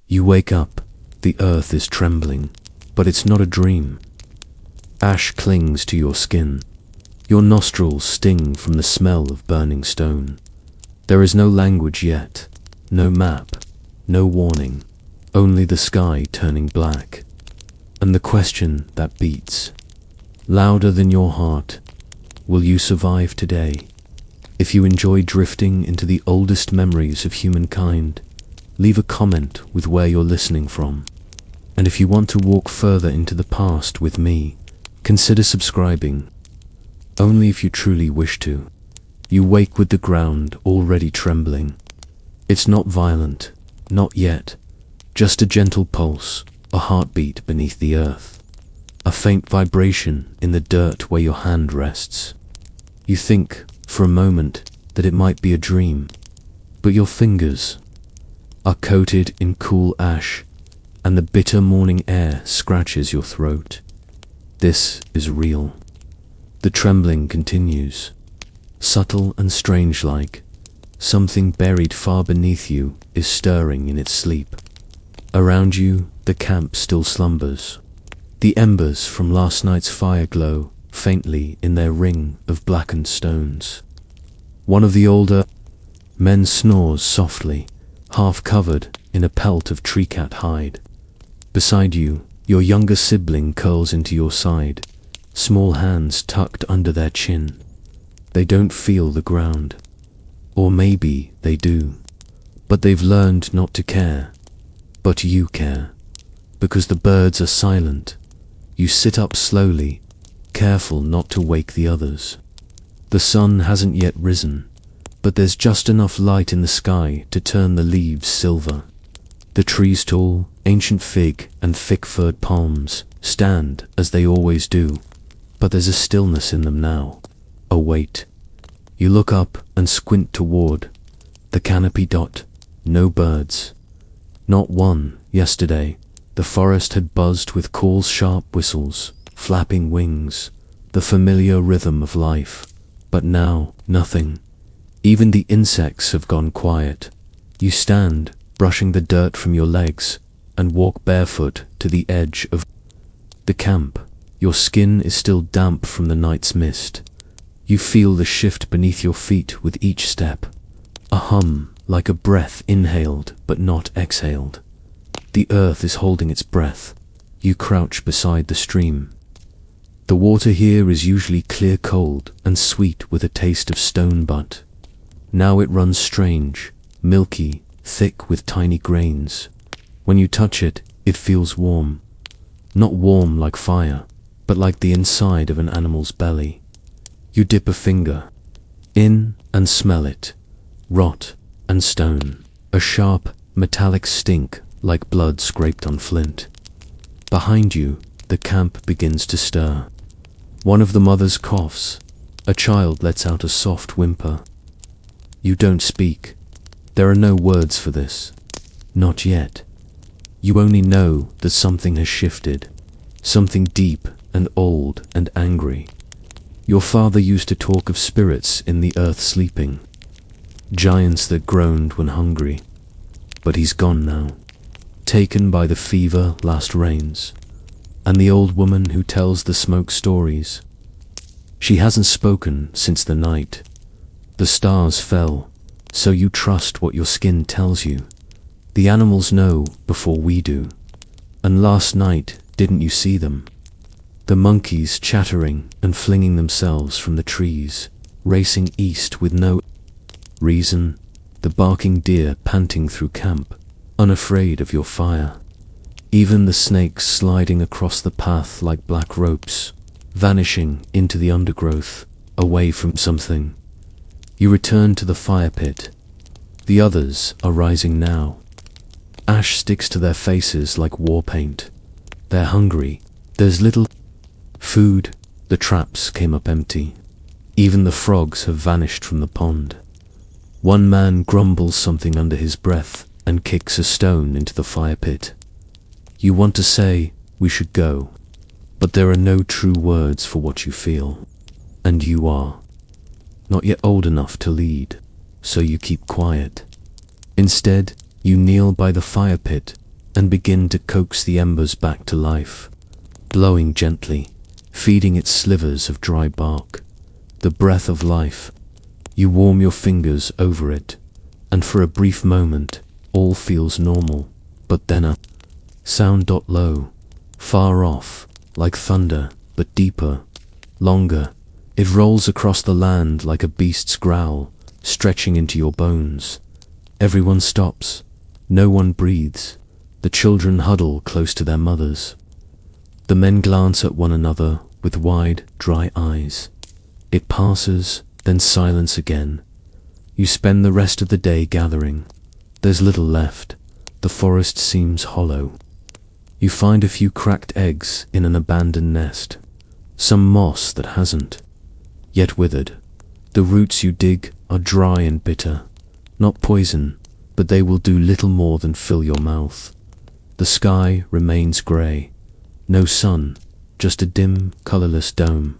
You wake up, the earth is trembling, but it's not a dream. Ash clings to your skin. Your nostrils sting from the smell of burning stone. There is no language yet, no map, no warning, only the sky turning black. And the question that beats, louder than your heart, will you survive today? If you enjoy drifting into the oldest memories of humankind, leave a comment with where you're listening from. And if you want to walk further into the past with me, consider subscribing. Only if you truly wish to. You wake with the ground already trembling. It's not violent, not yet, just a gentle pulse, a heartbeat beneath the earth, a faint vibration in the dirt where your hand rests. You think, for a moment, that it might be a dream, but your fingers are coated in cool ash, and the bitter morning air scratches your throat. This is real. The trembling continues, subtle and strange-like. Something buried far beneath you is stirring in its sleep. Around you, the camp still slumbers. The embers from last night's fire glow faintly in their ring of blackened stones. One of the older men snores softly, half covered in a pelt of tree-cat hide. Beside you, your younger sibling curls into your side, small hands tucked under their chin. They don't feel the ground. Or maybe they do. But they've learned not to care. But you care. Because the birds are silent. You sit up slowly, careful not to wake the others. The sun hasn't yet risen, but there's just enough light in the sky to turn the leaves silver. The trees' tall, ancient fig and thick-furred palms stand as they always do, but there's a stillness in them now, a weight. You look up and squint toward the canopy dot. No birds. Not one. Yesterday, the forest had buzzed with calls, sharp whistles, flapping wings, the familiar rhythm of life. But now, nothing. Even the insects have gone quiet. You stand, brushing the dirt from your legs, and walk barefoot to the edge of the camp. Your skin is still damp from the night's mist. You feel the shift beneath your feet with each step. A hum, like a breath inhaled but not exhaled. The earth is holding its breath. You crouch beside the stream. The water here is usually clear cold and sweet with a taste of stone butt. Now it runs strange, milky, thick with tiny grains. When you touch it, it feels warm. Not warm like fire, but like the inside of an animal's belly. You dip a finger in and smell it. Rot and stone. A sharp, metallic stink like blood scraped on flint. Behind you, the camp begins to stir. One of the mothers coughs. A child lets out a soft whimper. You don't speak. There are no words for this. Not yet. You only know that something has shifted. Something deep and old and angry. Your father used to talk of spirits in the earth sleeping, giants that groaned when hungry. But he's gone now, taken by the fever last rains, and the old woman who tells the smoke stories. She hasn't spoken since the night. The stars fell, so you trust what your skin tells you. The animals know before we do. And last night, didn't you see them? The monkeys chattering and flinging themselves from the trees, racing east with no reason, the barking deer panting through camp, unafraid of your fire. Even the snakes sliding across the path like black ropes, vanishing into the undergrowth, away from something. You return to the fire pit. The others are rising now. Ash sticks to their faces like war paint. They're hungry. There's little food. The traps came up empty. Even the frogs have vanished from the pond. One man grumbles something under his breath and kicks a stone into the fire pit. You want to say, we should go, but there are no true words for what you feel. And you are not yet old enough to lead, so you keep quiet. Instead, you kneel by the fire pit, and begin to coax the embers back to life, blowing gently, feeding its slivers of dry bark. The breath of life. You warm your fingers over it, and for a brief moment, all feels normal. But then a sound low, far off, like thunder, but deeper, longer. It rolls across the land like a beast's growl, stretching into your bones. Everyone stops. No one breathes. The children huddle close to their mothers. The men glance at one another with wide, dry eyes. It passes, then silence again. You spend the rest of the day gathering. There's little left. The forest seems hollow. You find a few cracked eggs in an abandoned nest. Some moss that hasn't yet withered. The roots you dig are dry and bitter. Not poison, but they will do little more than fill your mouth. The sky remains grey. No sun, just a dim, colourless dome.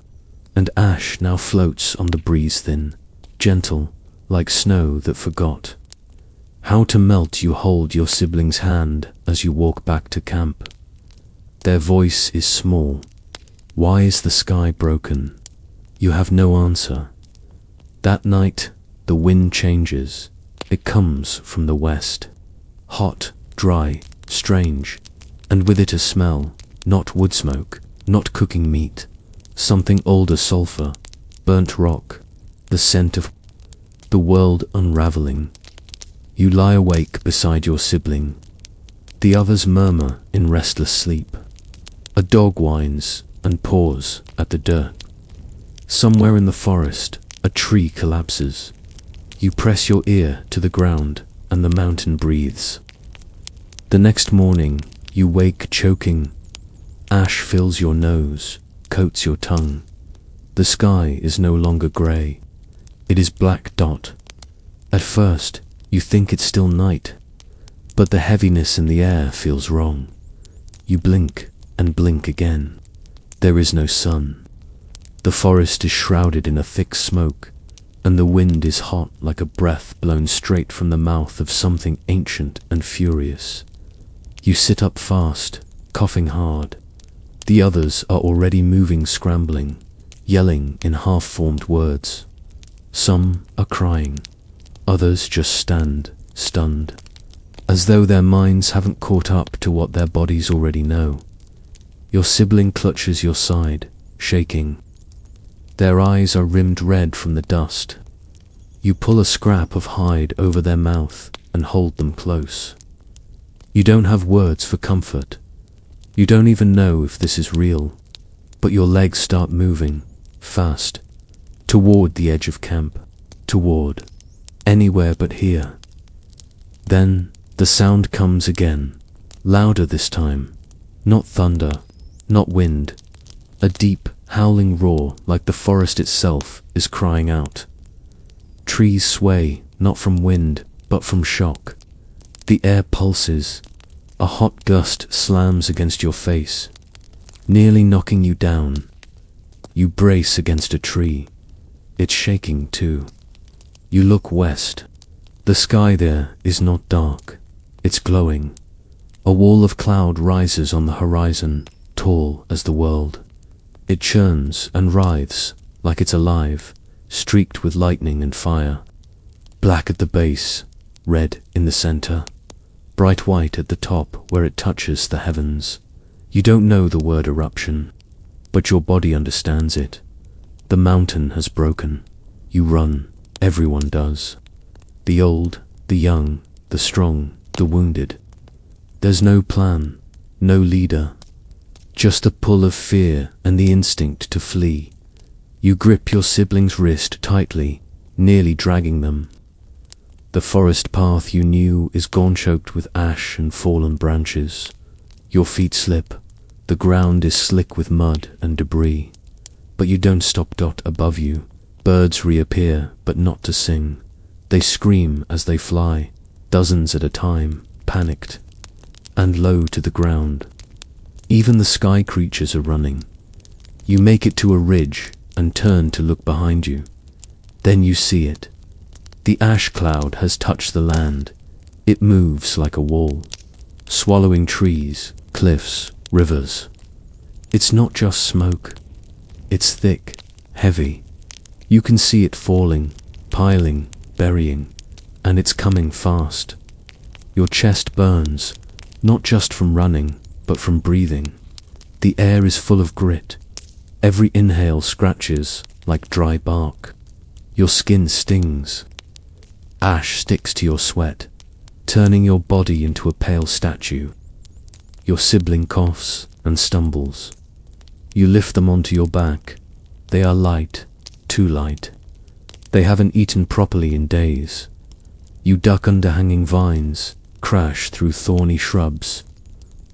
And ash now floats on the breeze thin, gentle, like snow that forgot how to melt. You hold your sibling's hand as you walk back to camp. Their voice is small. Why is the sky broken? You have no answer. That night, the wind changes. It comes from the west. Hot, dry, strange, and with it a smell, not wood smoke, not cooking meat. Something older, sulfur, burnt rock, the scent of the world unraveling. You lie awake beside your sibling. The others murmur in restless sleep. A dog whines and paws at the dirt. Somewhere in the forest, a tree collapses. You press your ear to the ground and the mountain breathes. The next morning, you wake choking. Ash fills your nose, coats your tongue. The sky is no longer grey. It is black dot. At first, you think it's still night, but the heaviness in the air feels wrong. You blink and blink again. There is no sun. The forest is shrouded in a thick smoke, and the wind is hot like a breath blown straight from the mouth of something ancient and furious. You sit up fast, coughing hard. The others are already moving, scrambling, yelling in half-formed words. Some are crying. Others just stand, stunned, as though their minds haven't caught up to what their bodies already know. Your sibling clutches your side, shaking. Their eyes are rimmed red from the dust. You pull a scrap of hide over their mouth and hold them close. You don't have words for comfort. You don't even know if this is real, but your legs start moving, fast, toward the edge of camp, toward anywhere but here. Then the sound comes again, louder this time. Not thunder, not wind. A deep, howling roar like the forest itself is crying out. Trees sway, not from wind, but from shock. The air pulses. A hot gust slams against your face, nearly knocking you down. You brace against a tree. It's shaking too. You look west. The sky there is not dark. It's glowing. A wall of cloud rises on the horizon, tall as the world. It churns and writhes like it's alive, streaked with lightning and fire. Black at the base, red in the center, bright white at the top where it touches the heavens. You don't know the word eruption, but your body understands it. The mountain has broken. You run. Everyone does. The old, the young, the strong, the wounded. There's no plan, no leader. Just a pull of fear and the instinct to flee. You grip your sibling's wrist tightly, nearly dragging them. The forest path you knew is gone, choked with ash and fallen branches. Your feet slip. The ground is slick with mud and debris. But you don't stop. Above you, birds reappear, but not to sing. They scream as they fly, dozens at a time, panicked, and low to the ground. Even the sky creatures are running. You make it to a ridge and turn to look behind you. Then you see it. The ash cloud has touched the land. It moves like a wall. swallowing trees, cliffs, rivers. It's not just smoke. It's thick, heavy. You can see it falling, piling, burying, and it's coming fast. Your chest burns, not just from running, but from breathing. The air is full of grit. Every inhale scratches like dry bark. Your skin stings. Ash sticks to your sweat, turning your body into a pale statue. Your sibling coughs and stumbles. You lift them onto your back. They are light, too light. They haven't eaten properly in days. You duck under hanging vines, crash through thorny shrubs.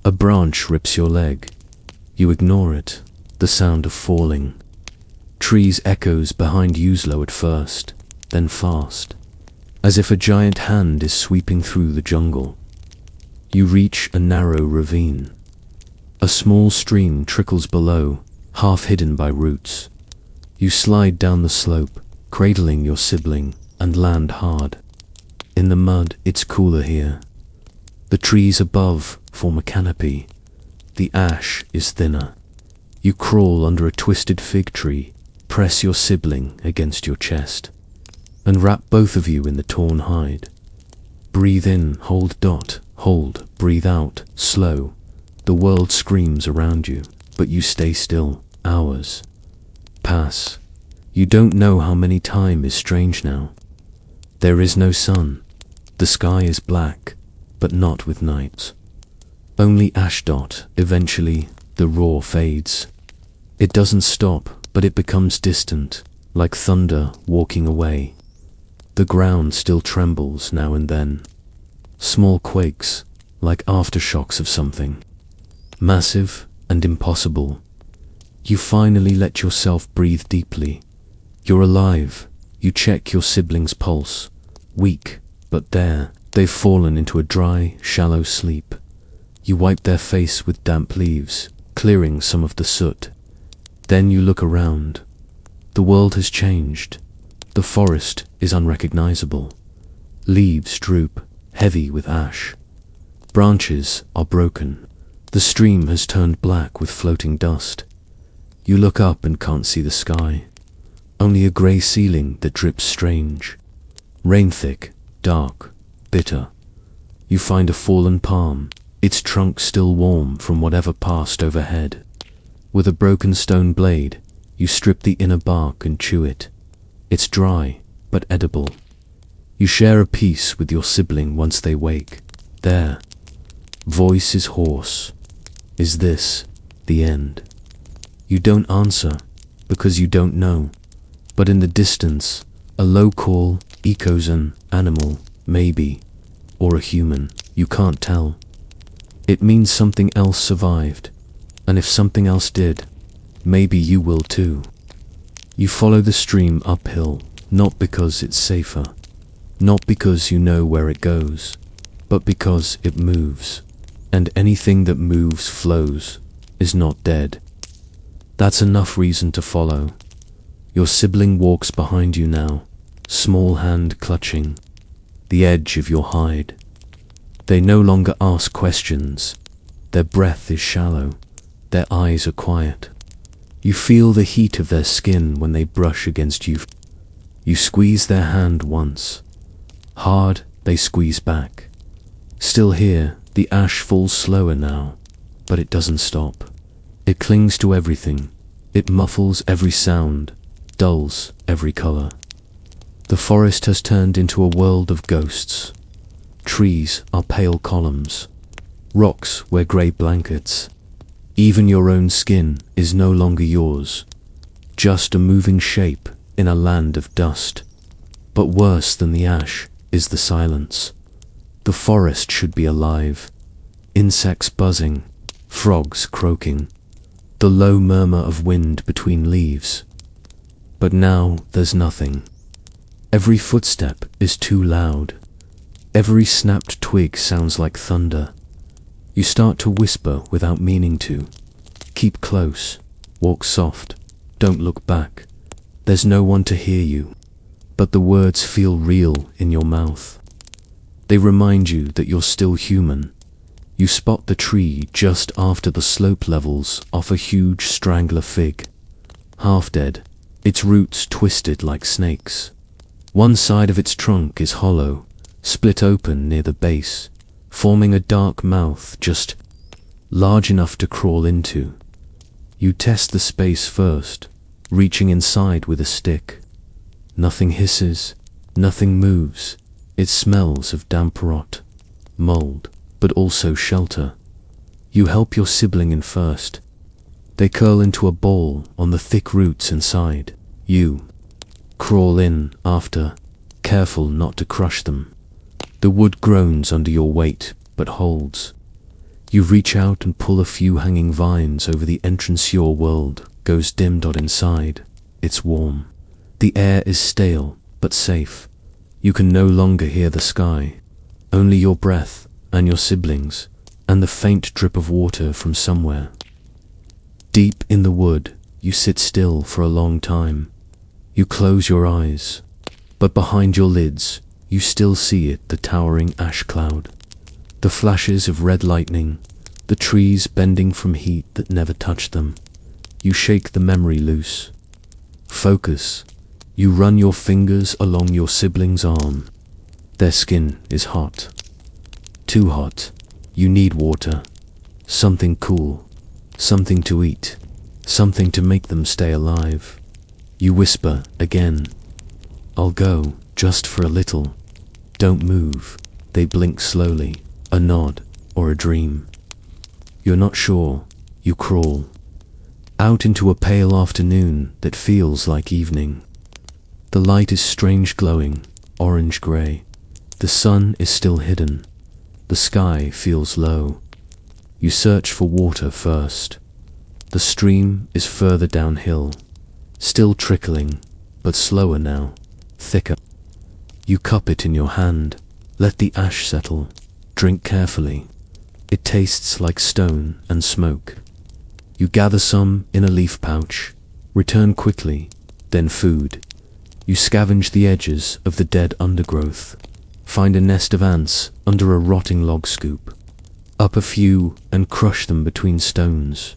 A branch rips your leg. You ignore it, the sound of falling. Trees echoes behind you slow at first, then fast, as if a giant hand is sweeping through the jungle. You reach a narrow ravine. A small stream trickles below, half hidden by roots. You slide down the slope, cradling your sibling, and land hard. In the mud, it's cooler here. The trees above form a canopy. The ash is thinner. You crawl under a twisted fig tree, press your sibling against your chest, and wrap both of you in the torn hide. Breathe in, hold, hold, breathe out, slow. The world screams around you, but you stay still. Hours pass. You don't know how many time is strange now. There is no sun. The sky is black, but not with nights. Only ash dot. Eventually, the roar fades. It doesn't stop, but it becomes distant, like thunder walking away. The ground still trembles now and then. Small quakes, like aftershocks of something. Massive and impossible. You finally let yourself breathe deeply. You're alive. You check your sibling's pulse. Weak, but there. They've fallen into a dry, shallow sleep. You wipe their face with damp leaves, clearing some of the soot. Then you look around. The world has changed. The forest is unrecognizable. Leaves droop, heavy with ash. Branches are broken. The stream has turned black with floating dust. You look up and can't see the sky. Only a grey ceiling that drips strange. Rain thick, dark, bitter. You find a fallen palm, its trunk still warm from whatever passed overhead. With a broken stone blade, you strip the inner bark and chew it. It's dry, but edible. You share a piece with your sibling once they wake. Their voice is hoarse. Is this the end? You don't answer, because you don't know. But in the distance, a low call echoes an animal, maybe, or a human. You can't tell. It means something else survived, and if something else did, maybe you will too. You follow the stream uphill, not because it's safer, not because you know where it goes, but because it moves, and anything that moves flows, is not dead. That's enough reason to follow. Your sibling walks behind you now, small hand clutching the edge of your hide. They no longer ask questions. Their breath is shallow. Their eyes are quiet. You feel the heat of their skin when they brush against you. You squeeze their hand once. Hard, they squeeze back. Still here, the ash falls slower now, but it doesn't stop. It clings to everything. It muffles every sound, dulls every color. The forest has turned into a world of ghosts. Trees are pale columns. Rocks wear grey blankets. Even your own skin is no longer yours, just a moving shape in a land of dust. But worse than the ash is the silence. The forest should be alive. Insects buzzing, frogs croaking, the low murmur of wind between leaves. But now there's nothing. Every footstep is too loud. Every snapped twig sounds like thunder. You start to whisper without meaning to. Keep close, walk soft, don't look back. There's no one to hear you, but the words feel real in your mouth. They remind you that you're still human, You spot the tree just after the slope levels off a huge strangler fig. Half dead, its roots twisted like snakes. One side of its trunk is hollow, split open near the base, forming a dark mouth just large enough to crawl into. You test the space first, reaching inside with a stick. Nothing hisses, nothing moves. It smells of damp rot, mold, but also shelter. You help your sibling in first. They curl into a ball on the thick roots inside. You crawl in after, careful not to crush them. The wood groans under your weight, but holds. You reach out and pull a few hanging vines over the entrance. Your world goes dim. Inside, it's warm. The air is stale, but safe. You can no longer hear the sky, only your breath and your siblings, and the faint drip of water from somewhere. Deep in the wood, you sit still for a long time. You close your eyes, but behind your lids, you still see it, the towering ash cloud. The flashes of red lightning, the trees bending from heat that never touched them. You shake the memory loose. Focus. You run your fingers along your sibling's arm. Their skin is hot. Too hot. You need water. Something cool. Something to eat. Something to make them stay alive. You whisper again. I'll go, just for a little. Don't move. They blink slowly. A nod or a dream. You're not sure. You crawl out into a pale afternoon that feels like evening. The light is strange, glowing, orange-gray. The sun is still hidden. The sky feels low. You search for water first. The stream is further downhill, still trickling, but slower now, thicker. You cup it in your hand, let the ash settle, drink carefully. It tastes like stone and smoke. You gather some in a leaf pouch, return quickly, then food. You scavenge the edges of the dead undergrowth, find a nest of ants under a rotting log scoop. Up a few and crush them between stones.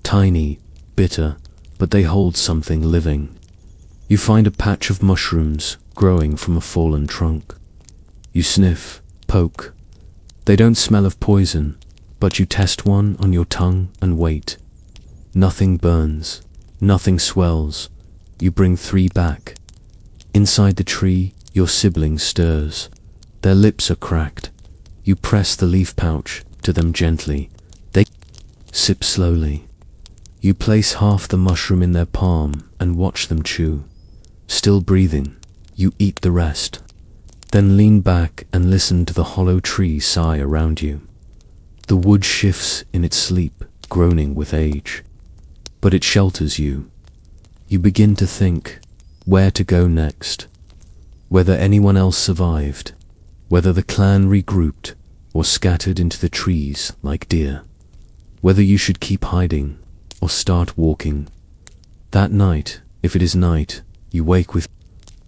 Tiny, bitter, but they hold something living. You find a patch of mushrooms growing from a fallen trunk. You sniff, poke. They don't smell of poison, but you test one on your tongue and wait. Nothing burns, nothing swells. You bring 3 back. Inside the tree, your sibling stirs. Their lips are cracked. You press the leaf pouch to them gently. They sip slowly. You place half the mushroom in their palm and watch them chew. Still breathing, you eat the rest. Then lean back and listen to the hollow tree sigh around you. The wood shifts in its sleep, groaning with age. But it shelters you. You begin to think where to go next, whether anyone else survived, whether the clan regrouped or scattered into the trees like deer, whether you should keep hiding or start walking. That night, if it is night, you wake with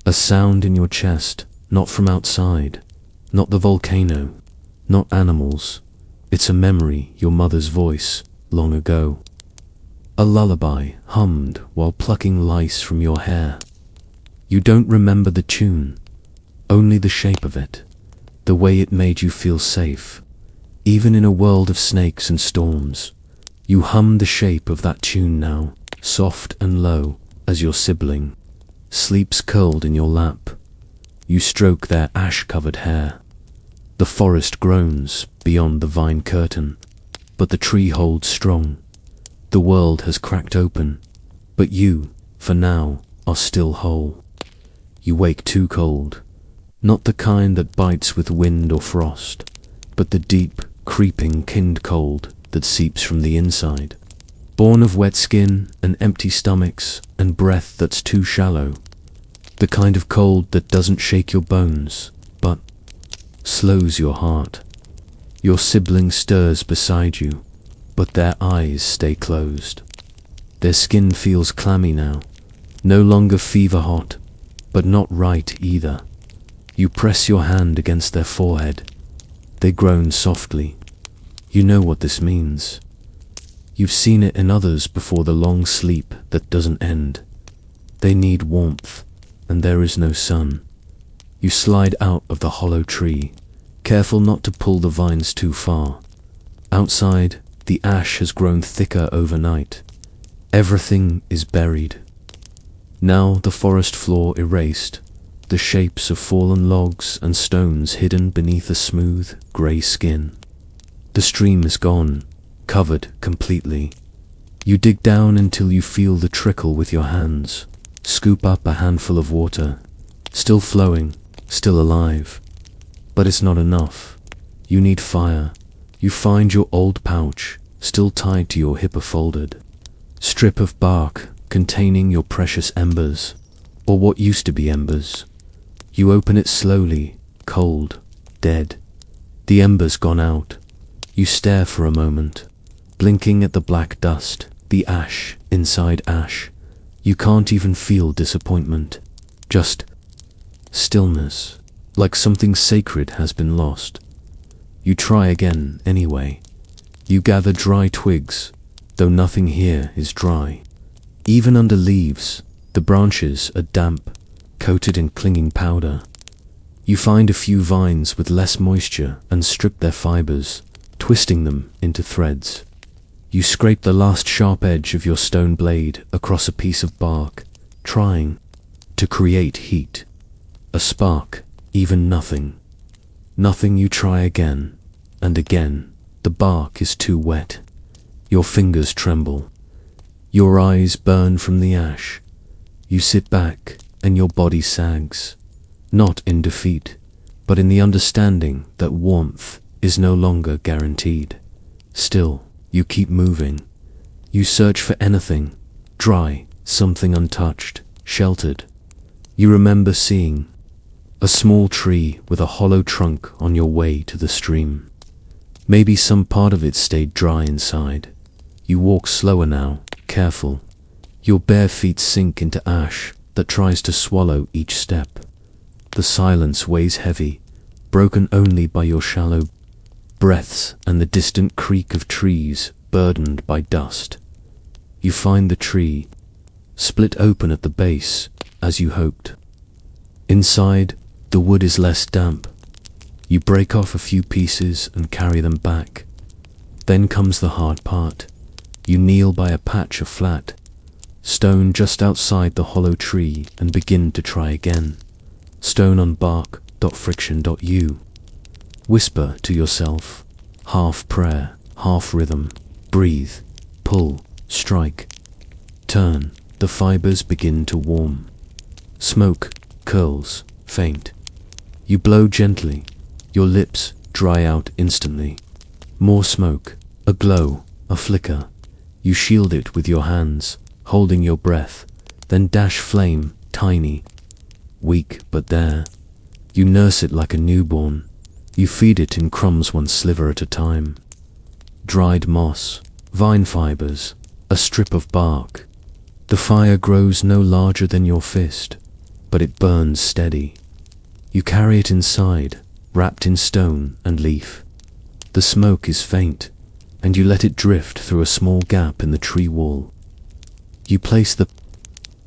a sound in your chest, not from outside, not the volcano, not animals. It's a memory, your mother's voice, long ago. A lullaby hummed while plucking lice from your hair. You don't remember the tune, only the shape of it, the way it made you feel safe. Even in a world of snakes and storms, you hum the shape of that tune now, soft and low, as your sibling sleeps curled in your lap. You stroke their ash-covered hair. The forest groans beyond the vine curtain, but the tree holds strong. The world has cracked open, but you, for now, are still whole. You wake too cold, not the kind that bites with wind or frost, but the deep, creeping kind cold that seeps from the inside, born of wet skin and empty stomachs and breath that's too shallow. The kind of cold that doesn't shake your bones, but slows your heart. Your sibling stirs beside you, but their eyes stay closed. Their skin feels clammy now, no longer fever hot, but not right either. You press your hand against their forehead. They groan softly. You know what this means. You've seen it in others before, the long sleep that doesn't end. They need warmth, and there is no sun. You slide out of the hollow tree, careful not to pull the vines too far. Outside, the ash has grown thicker overnight. Everything is buried. Now the forest floor erased, the shapes of fallen logs and stones hidden beneath a smooth, grey skin. The stream is gone, covered completely. You dig down until you feel the trickle with your hands, scoop up a handful of water, still flowing, still alive. But it's not enough. You need fire. You find your old pouch, still tied to your hip, a folded strip of bark containing your precious embers, or what used to be embers. You open it slowly, cold, dead. The embers gone out. You stare for a moment, blinking at the black dust, the ash inside ash. You can't even feel disappointment, just stillness, like something sacred has been lost. You try again anyway. You gather dry twigs, though nothing here is dry. Even under leaves, the branches are damp, coated in clinging powder. You find a few vines with less moisture and strip their fibers, twisting them into threads. You scrape the last sharp edge of your stone blade across a piece of bark, trying to create heat. A spark, even nothing. Nothing. You try again, and again. The bark is too wet. Your fingers tremble. Your eyes burn from the ash. You sit back, and your body sags, not in defeat, but in the understanding that warmth is no longer guaranteed. Still, you keep moving. You search for anything, dry, something untouched, sheltered. You remember seeing a small tree with a hollow trunk on your way to the stream. Maybe some part of it stayed dry inside. You walk slower now, careful. Your bare feet sink into ash that tries to swallow each step. The silence weighs heavy, broken only by your shallow breaths and the distant creak of trees burdened by dust. You find the tree, split open at the base, as you hoped. Inside, the wood is less damp. You break off a few pieces and carry them back. Then comes the hard part. You kneel by a patch of flat stone just outside the hollow tree and begin to try again. Stone on bark, .friction. You whisper to yourself, half prayer, half rhythm. Breathe, pull, strike, turn. The fibers begin to warm. Smoke curls, faint. You blow gently. Your lips dry out instantly. More smoke, a glow, a flicker. You shield it with your hands, holding your breath, then dash flame, tiny, weak but there. You nurse it like a newborn. You feed it in crumbs, one sliver at a time. Dried moss, vine fibers, a strip of bark. The fire grows no larger than your fist, but it burns steady. You carry it inside, wrapped in stone and leaf. The smoke is faint, and you let it drift through a small gap in the tree wall. You place the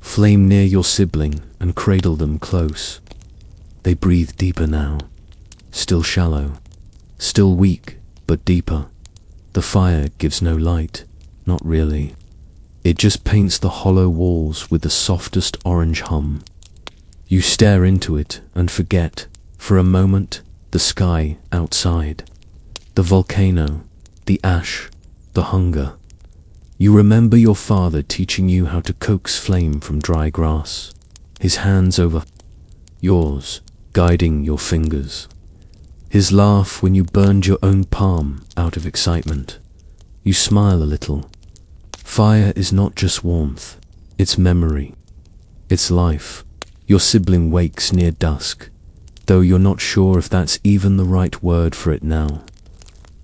flame near your sibling and cradle them close. They breathe deeper now, still shallow, still weak, but deeper. The fire gives no light, not really. It just paints the hollow walls with the softest orange hum. You stare into it and forget, for a moment, the sky outside, the volcano, the ash, the hunger. You remember your father teaching you how to coax flame from dry grass, his hands over yours, guiding your fingers. His laugh when you burned your own palm out of excitement. You smile a little. Fire is not just warmth, it's memory, it's life. Your sibling wakes near dusk, though you're not sure if that's even the right word for it now.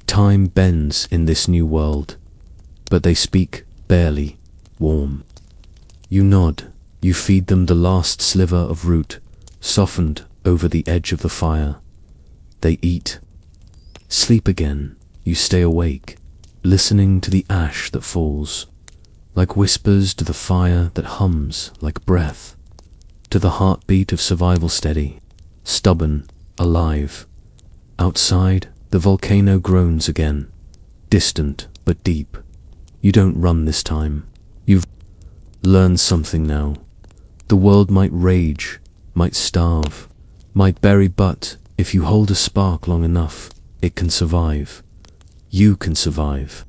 Time bends in this new world, but they speak barely, warm. You nod, you feed them the last sliver of root, softened over the edge of the fire. They eat, sleep again, You stay awake, listening to the ash that falls, like whispers to the fire that hums like breath, to the heartbeat of survival steady, stubborn, alive. Outside, the volcano groans again, distant but deep. You don't run this time. You've learned something now. The world might rage, might starve, might bury, but if you hold a spark long enough, it can survive. You can survive.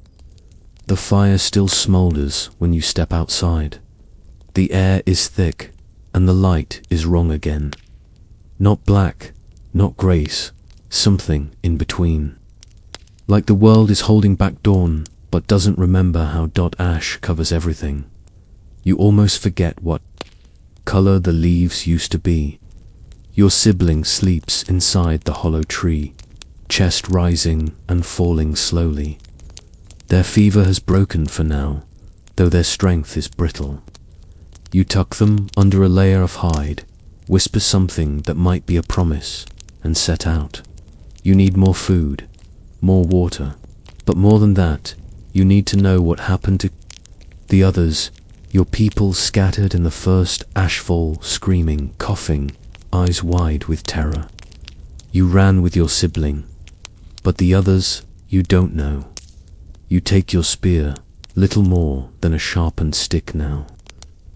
The fire still smolders when you step outside. The air is thick, and the light is wrong again. Not black, not grace, something in between. Like the world is holding back dawn, but doesn't remember how ash covers everything. You almost forget what color the leaves used to be. Your sibling sleeps inside the hollow tree, chest rising and falling slowly. Their fever has broken for now, though their strength is brittle. You tuck them under a layer of hide, whisper something that might be a promise, and set out. You need more food, more water, but more than that, you need to know what happened to the others, your people scattered in the first ashfall, screaming, coughing, eyes wide with terror. You ran with your sibling, but the others you don't know. You take your spear, little more than a sharpened stick now,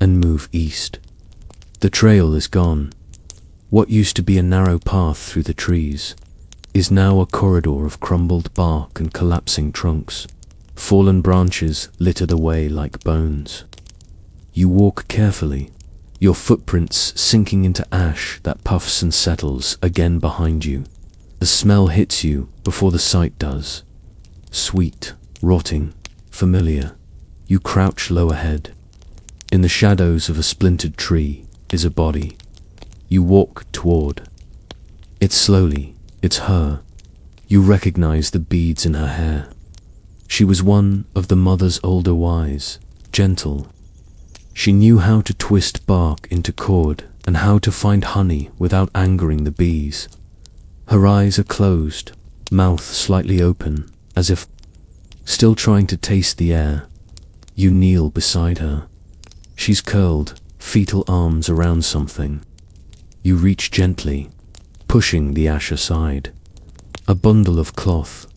and move east. The trail is gone. What used to be a narrow path through the trees is now a corridor of crumbled bark and collapsing trunks, fallen branches littered away like bones. You walk carefully, your footprints sinking into ash that puffs and settles again behind you. The smell hits you before the sight does. Sweet, rotting, familiar. You crouch low ahead. In the shadows of a splintered tree is a body. You walk toward. It's slowly, it's her. You recognize the beads in her hair. She was one of the mother's older wives, gentle. She knew how to twist bark into cord and how to find honey without angering the bees. Her eyes are closed, mouth slightly open, as if still trying to taste the air. You kneel beside her. She's curled, fetal arms around something. You reach gently, pushing the ash aside. A bundle of cloth.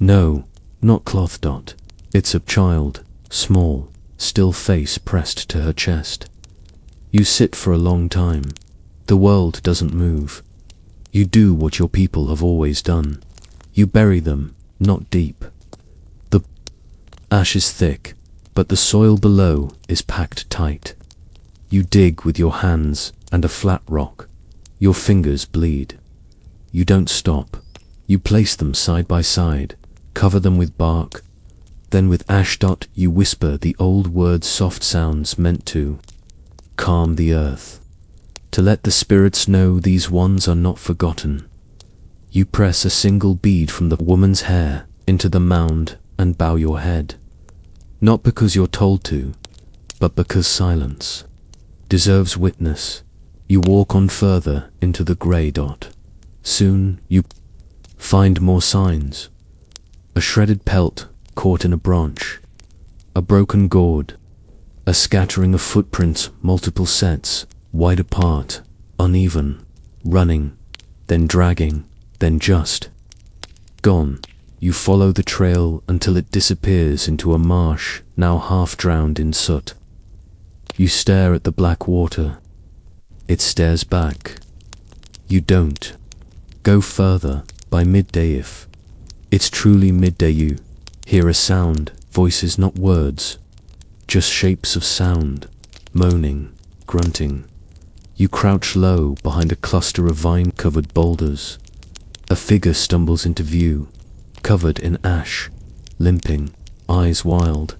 No, not cloth. It's a child, small, still face pressed to her chest. You sit for a long time. The world doesn't move. You do what your people have always done. You bury them, not deep. The ash is thick, but the soil below is packed tight. You dig with your hands and a flat rock. Your fingers bleed. You don't stop. You place them side by side, cover them with bark, then with ash. You whisper the old words, soft sounds meant to calm the earth, to let the spirits know these ones are not forgotten. You press a single bead from the woman's hair into the mound and bow your head, not because you're told to, but because silence deserves witness. You walk on further into the grey. Soon you find more signs. A shredded pelt caught in a branch, a broken gourd, a scattering of footprints, multiple sets, wide apart, uneven, running, then dragging, then just gone. You follow the trail until it disappears into a marsh now half drowned in soot. You stare at the black water. It stares back. You don't go further by midday. If it's truly midday, you hear a sound, voices, not words, just shapes of sound, moaning, grunting. You crouch low behind a cluster of vine-covered boulders. A figure stumbles into view, covered in ash, limping, eyes wild.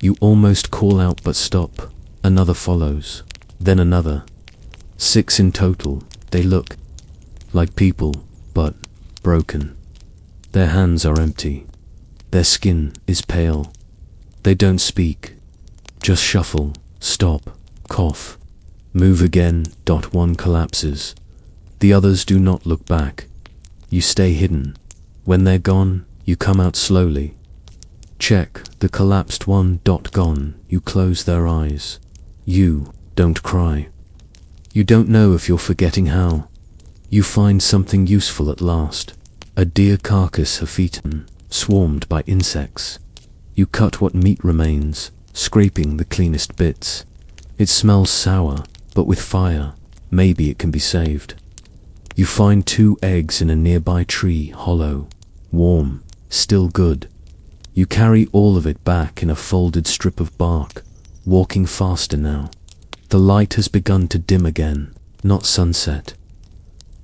You almost call out but stop. Another follows, then another. 6 in total. They look like people, but broken. Their hands are empty. Their skin is pale. They don't speak, just shuffle, stop, cough, move again. One collapses. The others do not look back. You stay hidden. When they're gone, You come out slowly. Check, the collapsed one. Gone. You close their eyes. You don't cry. You don't know if you're forgetting how. You find something useful at last. A deer carcass half-eaten, swarmed by insects. You cut what meat remains, scraping the cleanest bits. It smells sour, but with fire, maybe it can be saved. You find 2 eggs in a nearby tree, hollow, warm, still good. You carry all of it back in a folded strip of bark, walking faster now. The light has begun to dim again, not sunset,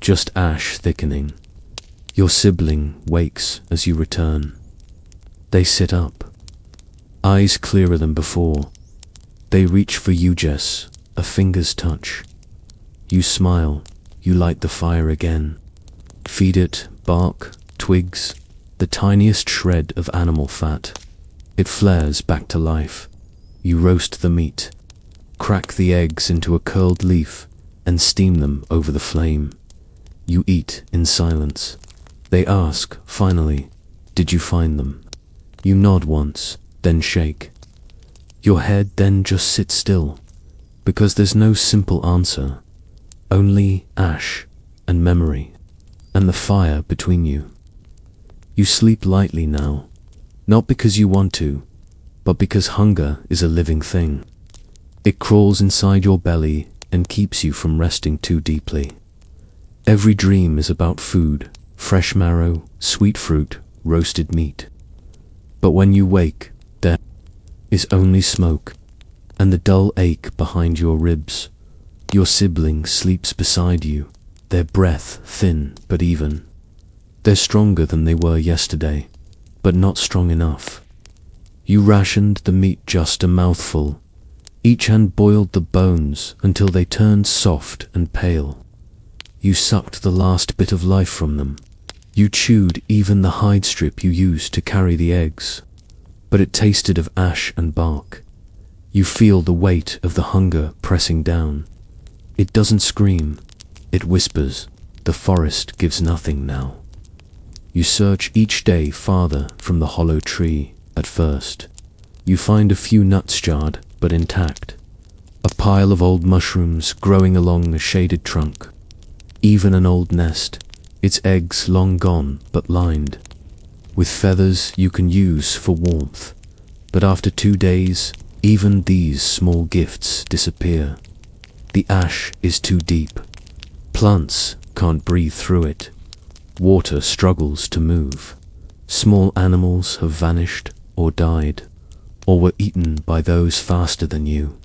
just ash thickening. Your sibling wakes as you return. They sit up, eyes clearer than before. They reach for you, Jess, a finger's touch. You smile, you light the fire again. Feed it, bark, twigs, the tiniest shred of animal fat. It flares back to life. You roast the meat, crack the eggs into a curled leaf, and steam them over the flame. You eat in silence. They ask, finally, did you find them? You nod once, then shake. Your head then just sits still, because there's no simple answer, only ash and memory, and the fire between you. You sleep lightly now, not because you want to, but because hunger is a living thing. It crawls inside your belly and keeps you from resting too deeply. Every dream is about food, fresh marrow, sweet fruit, roasted meat. But when you wake, there is only smoke, and the dull ache behind your ribs. Your sibling sleeps beside you, their breath thin but even. They're stronger than they were yesterday, but not strong enough. You rationed the meat just a mouthful. Each hand boiled the bones until they turned soft and pale. You sucked the last bit of life from them. You chewed even the hide strip you used to carry the eggs, but it tasted of ash and bark. You feel the weight of the hunger pressing down. It doesn't scream, it whispers. The forest gives nothing now. You search each day farther from the hollow tree. At first, you find a few nuts jarred but intact, a pile of old mushrooms growing along a shaded trunk, even an old nest, its eggs long gone but lined with feathers you can use for warmth. But after 2 days, even these small gifts disappear. The ash is too deep. Plants can't breathe through it. Water struggles to move. Small animals have vanished or died, or were eaten by those faster than you.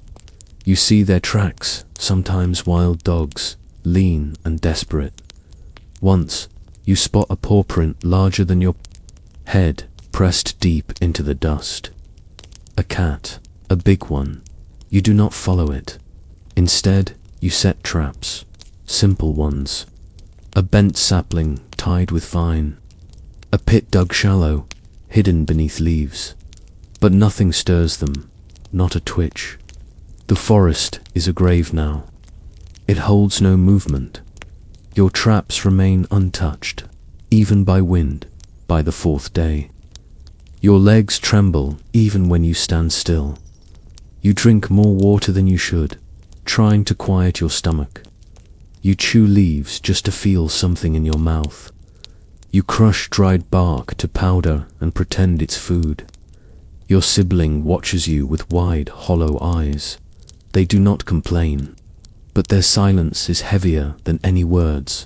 You see their tracks, sometimes wild dogs, lean and desperate. Once, you spot a paw print larger than your head, pressed deep into the dust. A cat, a big one. You do not follow it. Instead, you set traps, simple ones. A bent sapling tied with vine. A pit dug shallow, hidden beneath leaves. But nothing stirs them, not a twitch. The forest is a grave now. It holds no movement. Your traps remain untouched, even by wind, by the 4th day. Your legs tremble even when you stand still. You drink more water than you should, trying to quiet your stomach. You chew leaves just to feel something in your mouth. You crush dried bark to powder and pretend it's food. Your sibling watches you with wide, hollow eyes. They do not complain, but their silence is heavier than any words.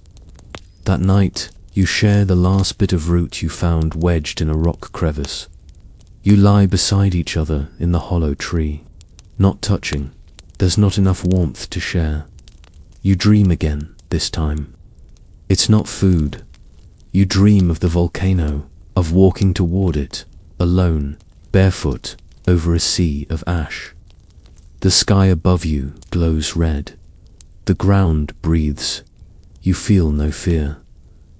That night, you share the last bit of root you found wedged in a rock crevice. You lie beside each other in the hollow tree, not touching. There's not enough warmth to share. You dream again, this time. It's not food. You dream of the volcano, of walking toward it, alone, barefoot, over a sea of ash. The sky above you glows red. The ground breathes. You feel no fear,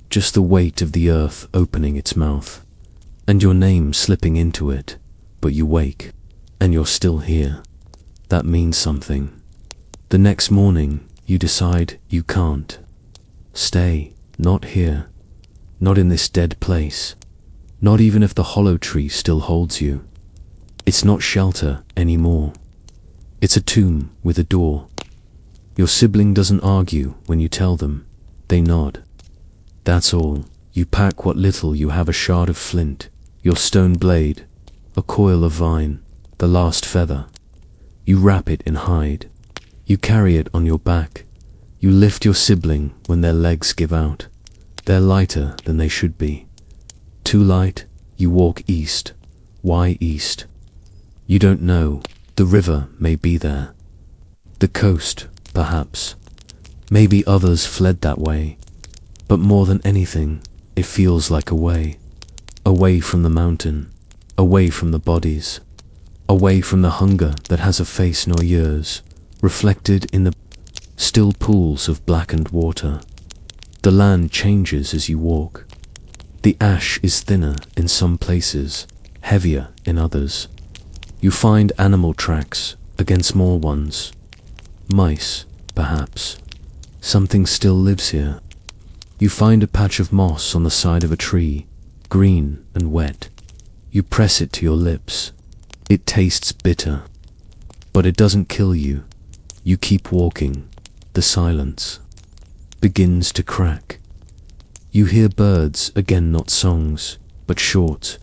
just the weight of the earth opening its mouth, and your name slipping into it. But you wake, and you're still here. That means something. The next morning, you decide you can't stay, not here, not in this dead place. Not even if the hollow tree still holds you. It's not shelter anymore. It's a tomb with a door. Your sibling doesn't argue when you tell them. They nod. That's all. You pack what little you have: a shard of flint, your stone blade, a coil of vine, the last feather. You wrap it in hide. You carry it on your back. You lift your sibling when their legs give out. They're lighter than they should be. Too light, you walk east. Why east? You don't know. The river may be there. The coast, perhaps. Maybe others fled that way. But more than anything, it feels like a way. Away from the mountain. Away from the bodies. Away from the hunger that has a face nor years, reflected in the still pools of blackened water. The land changes as you walk. The ash is thinner in some places, heavier in others. You find animal tracks against more ones. Mice, perhaps. Something still lives here. You find a patch of moss on the side of a tree, green and wet. You press it to your lips. It tastes bitter. But it doesn't kill you. You keep walking. The silence begins to crack. You hear birds again, not songs, but short,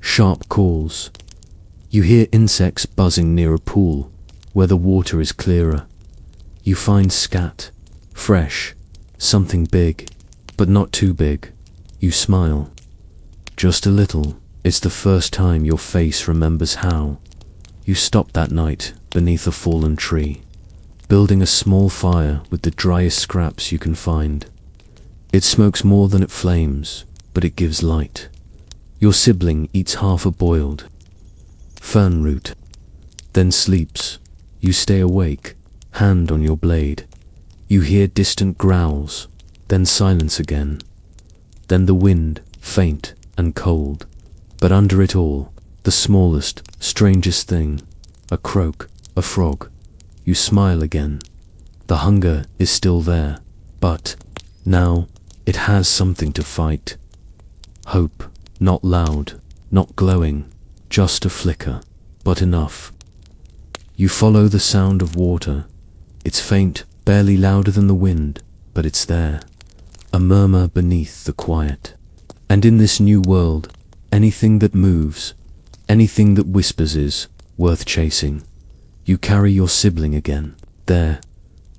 sharp calls. You hear insects buzzing near a pool where the water is clearer. You find scat, fresh, something big, but not too big. You smile. Just a little. It's the first time your face remembers how. You stop that night beneath a fallen tree, building a small fire with the driest scraps you can find. It smokes more than it flames, but it gives light. Your sibling eats half a boiled fern root, then sleeps. You stay awake, hand on your blade. You hear distant growls, then silence again. Then the wind, faint and cold. But under it all, the smallest, strangest thing, a croak, a frog. You smile again. The hunger is still there, but now it has something to fight. Hope, not loud, not glowing, just a flicker, but enough. You follow the sound of water. It's faint, barely louder than the wind, but it's there. A murmur beneath the quiet. And in this new world, anything that moves, anything that whispers is worth chasing. You carry your sibling again, there,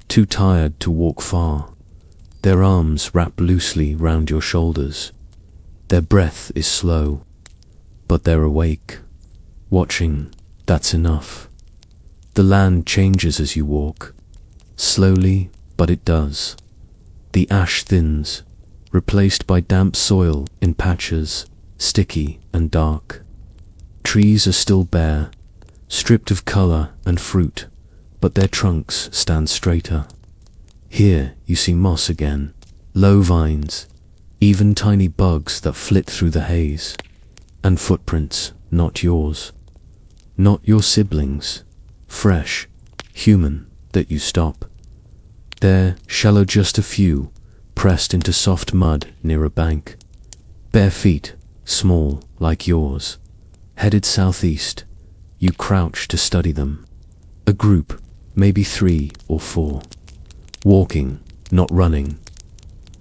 too tired to walk far. Their arms wrap loosely round your shoulders. Their breath is slow, but they're awake. Watching, that's enough. The land changes as you walk. Slowly, but it does. The ash thins, replaced by damp soil in patches, sticky and dark. Trees are still bare, stripped of color and fruit, but their trunks stand straighter. Here you see moss again, low vines, even tiny bugs that flit through the haze, and footprints, not yours, not your siblings, fresh, human, that you stop. There, shallow, just a few, pressed into soft mud near a bank. Bare feet, small like yours, headed southeast. You crouch to study them. A group, maybe 3 or 4. Walking, not running.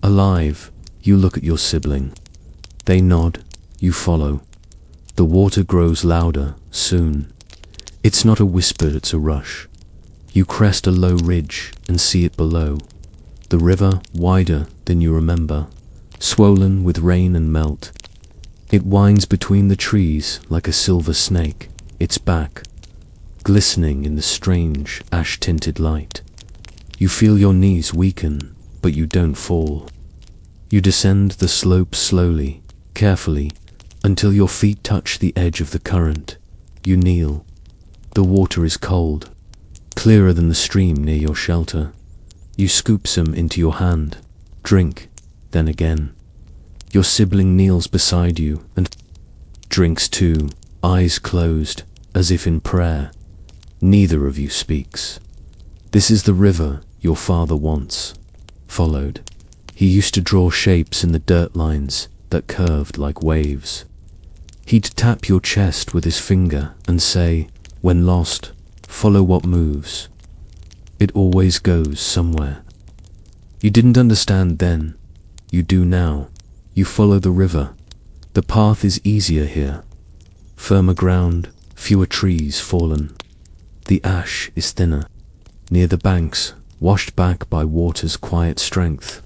Alive, you look at your sibling. They nod, you follow. The water grows louder, soon. It's not a whisper, it's a rush. You crest a low ridge and see it below. The river, wider than you remember, swollen with rain and melt. It winds between the trees like a silver snake, its back glistening in the strange, ash-tinted light. You feel your knees weaken, but you don't fall. You descend the slope slowly, carefully, until your feet touch the edge of the current. You kneel. The water is cold, clearer than the stream near your shelter. You scoop some into your hand, drink, then again. Your sibling kneels beside you and drinks too, eyes closed, as if in prayer. Neither of you speaks. This is the river your father once followed. He used to draw shapes in the dirt lines that curved like waves. He'd tap your chest with his finger and say, when lost, follow what moves. It always goes somewhere. You didn't understand then. You do now. You follow the river. The path is easier here. Firmer ground, fewer trees fallen. The ash is thinner. Near the banks, washed back by water's quiet strength.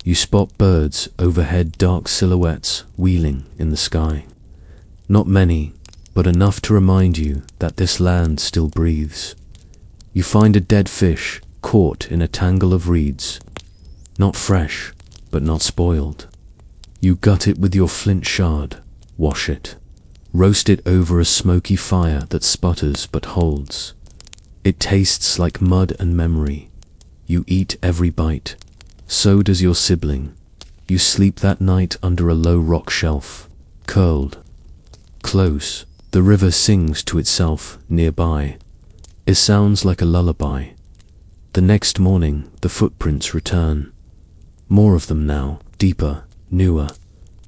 You spot birds overhead, dark silhouettes wheeling in the sky. Not many, but enough to remind you that this land still breathes. You find a dead fish caught in a tangle of reeds. Not fresh, but not spoiled. You gut it with your flint shard, wash it. Roast it over a smoky fire that sputters but holds. It tastes like mud and memory. You eat every bite. So does your sibling. You sleep that night under a low rock shelf, curled. Close, the river sings to itself nearby. It sounds like a lullaby. The next morning, the footprints return. More of them now, deeper, newer.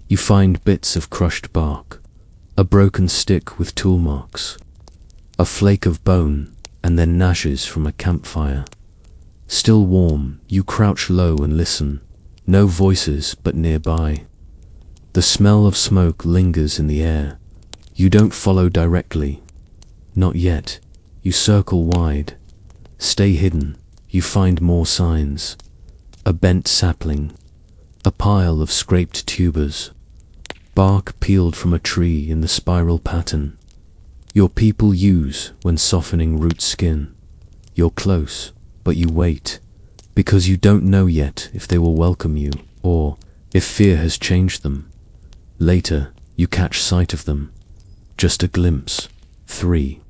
You find bits of crushed bark, a broken stick with tool marks, a flake of bone, and then ashes from a campfire. Still warm, you crouch low and listen. No voices but nearby. The smell of smoke lingers in the air. You don't follow directly. Not yet. You circle wide. Stay hidden. You find more signs. A bent sapling. A pile of scraped tubers. Bark peeled from a tree in the spiral pattern. Your people use when softening root skin. You're close, but you wait, because you don't know yet if they will welcome you, or if fear has changed them. Later, you catch sight of them. Just a glimpse. 3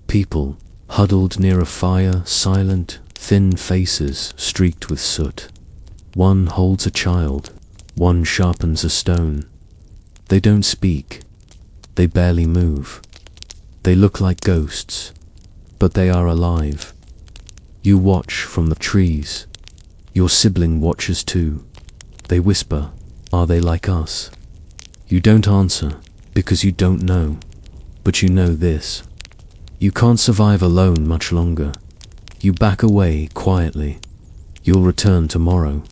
people, huddled near a fire, silent, thin faces streaked with soot. One holds a child, one sharpens a stone. They don't speak. They barely move. They look like ghosts, but they are alive. You watch from the trees. Your sibling watches too. They whisper, "Are they like us?" You don't answer, because you don't know. But you know this. You can't survive alone much longer. You back away quietly. You'll return tomorrow.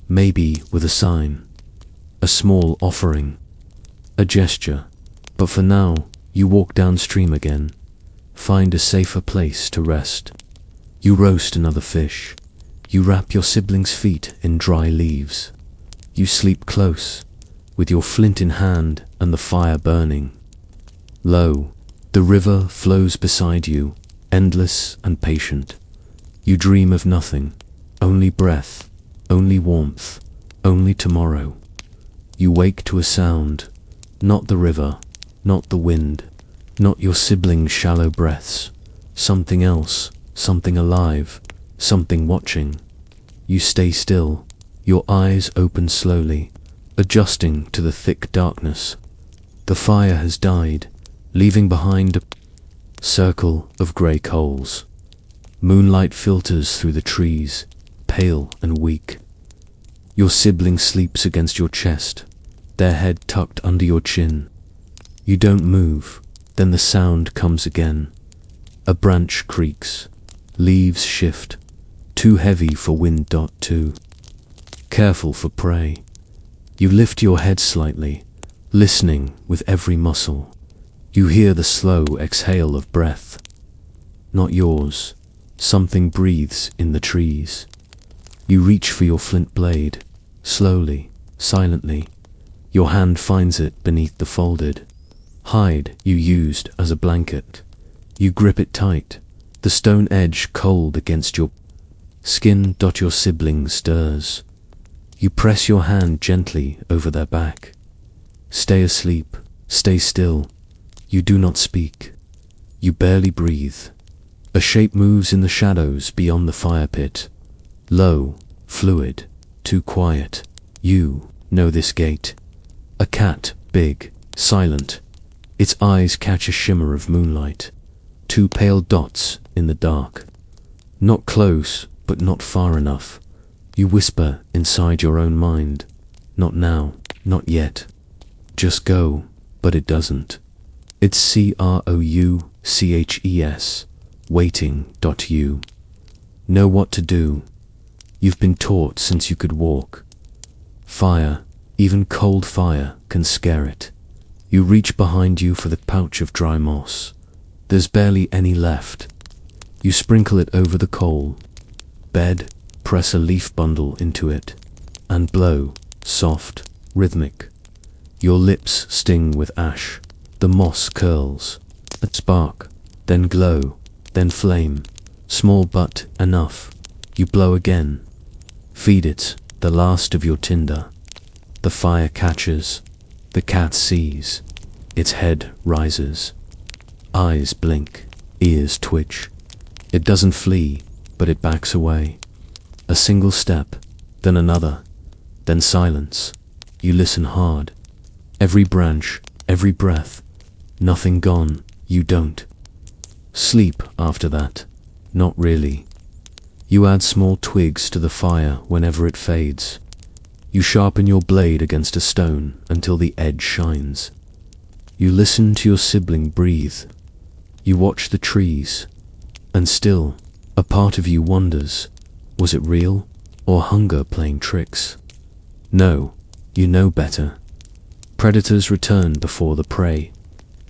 Maybe with a sign. A small offering. A gesture. But for now, you walk downstream again. Find a safer place to rest. You roast another fish. You wrap your sibling's feet in dry leaves. You sleep close, with your flint in hand and the fire burning. Lo, the river flows beside you, endless and patient. You dream of nothing, only breath, only warmth, only tomorrow. You wake to a sound, not the river, not the wind, not your sibling's shallow breaths. Something else, something alive, something watching. You stay still, your eyes open slowly, adjusting to the thick darkness. The fire has died, leaving behind a circle of grey coals. Moonlight filters through the trees, pale and weak. Your sibling sleeps against your chest, their head tucked under your chin. You don't move, then the sound comes again. A branch creaks, leaves shift, too heavy for wind. 2 Careful for prey. You lift your head slightly, listening with every muscle. You hear the slow exhale of breath. Not yours. Something breathes in the trees. You reach for your flint blade, slowly, silently. Your hand finds it beneath the folded hide you used as a blanket. You grip it tight, the stone edge cold against your skin. Your sibling stirs. You press your hand gently over their back. Stay asleep, stay still. You do not speak. You barely breathe. A shape moves in the shadows beyond the fire pit. Low, fluid, too quiet. You know this gait. A cat, big, silent. Its eyes catch a shimmer of moonlight. 2 pale dots in the dark. Not close, but not far enough. You whisper inside your own mind. Not now, not yet. Just go, but it doesn't. It's CROUCHES, waiting. Know what to do. You've been taught since you could walk. Fire, even cold fire, can scare it. You reach behind you for the pouch of dry moss. There's barely any left. You sprinkle it over the coal. Bed, press a leaf bundle into it, and blow, soft, rhythmic. Your lips sting with ash. The moss curls. A spark, then glow, then flame. Small but enough. You blow again. Feed it, the last of your tinder. The fire catches. The cat sees. Its head rises. Eyes blink. Ears twitch. It doesn't flee, but it backs away. A single step, then another, then silence. You listen hard. Every branch, every breath. Nothing gone, you don't. Sleep after that. Not really. You add small twigs to the fire whenever it fades. You sharpen your blade against a stone until the edge shines. You listen to your sibling breathe. You watch the trees. And still, a part of you wonders, was it real or hunger playing tricks? No, you know better. Predators return before the prey.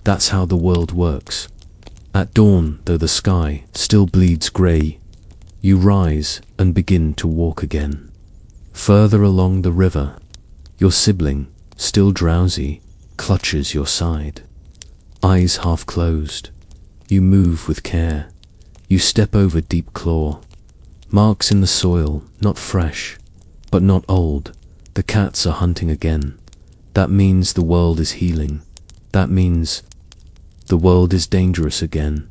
That's how the world works. At dawn, though the sky still bleeds grey, you rise and begin to walk again. Further along the river, your sibling, still drowsy, clutches your side. Eyes half closed, you move with care. You step over deep claw. Marks in the soil, not fresh, but not old. The cats are hunting again. That means the world is healing. That means the world is dangerous again.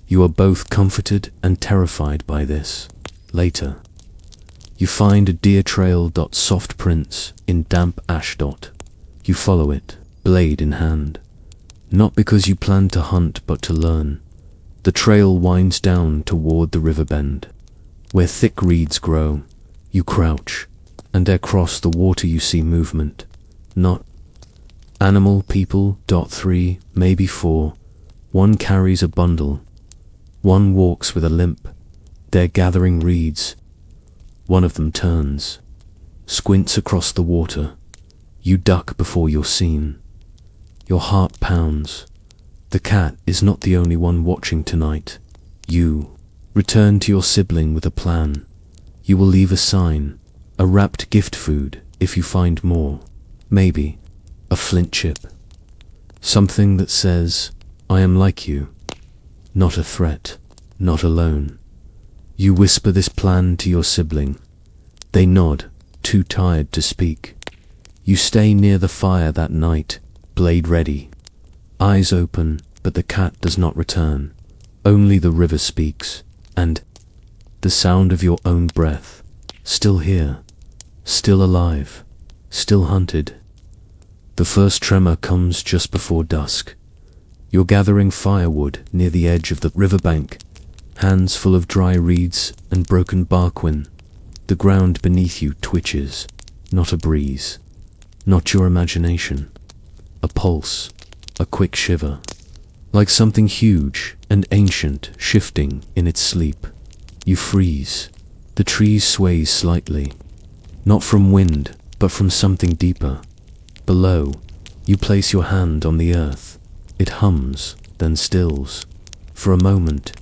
You are both comforted and terrified by this. Later, you find a deer trail. Soft prints in damp ash. You follow it, blade in hand. Not because you plan to hunt, but to learn. The trail winds down toward the river bend, where thick reeds grow. You crouch, and across the water you see movement. Not animal, people. 3, maybe 4. One carries a bundle. One walks with a limp. They're gathering reeds. One of them turns, squints across the water. You duck before you're seen. Your heart pounds. The cat is not the only one watching tonight. You return to your sibling with a plan. You will leave a sign, a wrapped gift food if you find more. Maybe a flint chip. Something that says, I am like you. Not a threat, not alone. You whisper this plan to your sibling. They nod, too tired to speak. You stay near the fire that night, blade ready. Eyes open, but the cat does not return. Only the river speaks, and the sound of your own breath. Still here, still alive, still hunted. The first tremor comes just before dusk. You're gathering firewood near the edge of the riverbank, hands full of dry reeds and broken barkwen. The ground beneath you twitches, not a breeze, not your imagination. A pulse, a quick shiver, like something huge and ancient shifting in its sleep. You freeze. The trees sway slightly, not from wind, but from something deeper. Below, you place your hand on the earth. It hums, then stills. For a moment,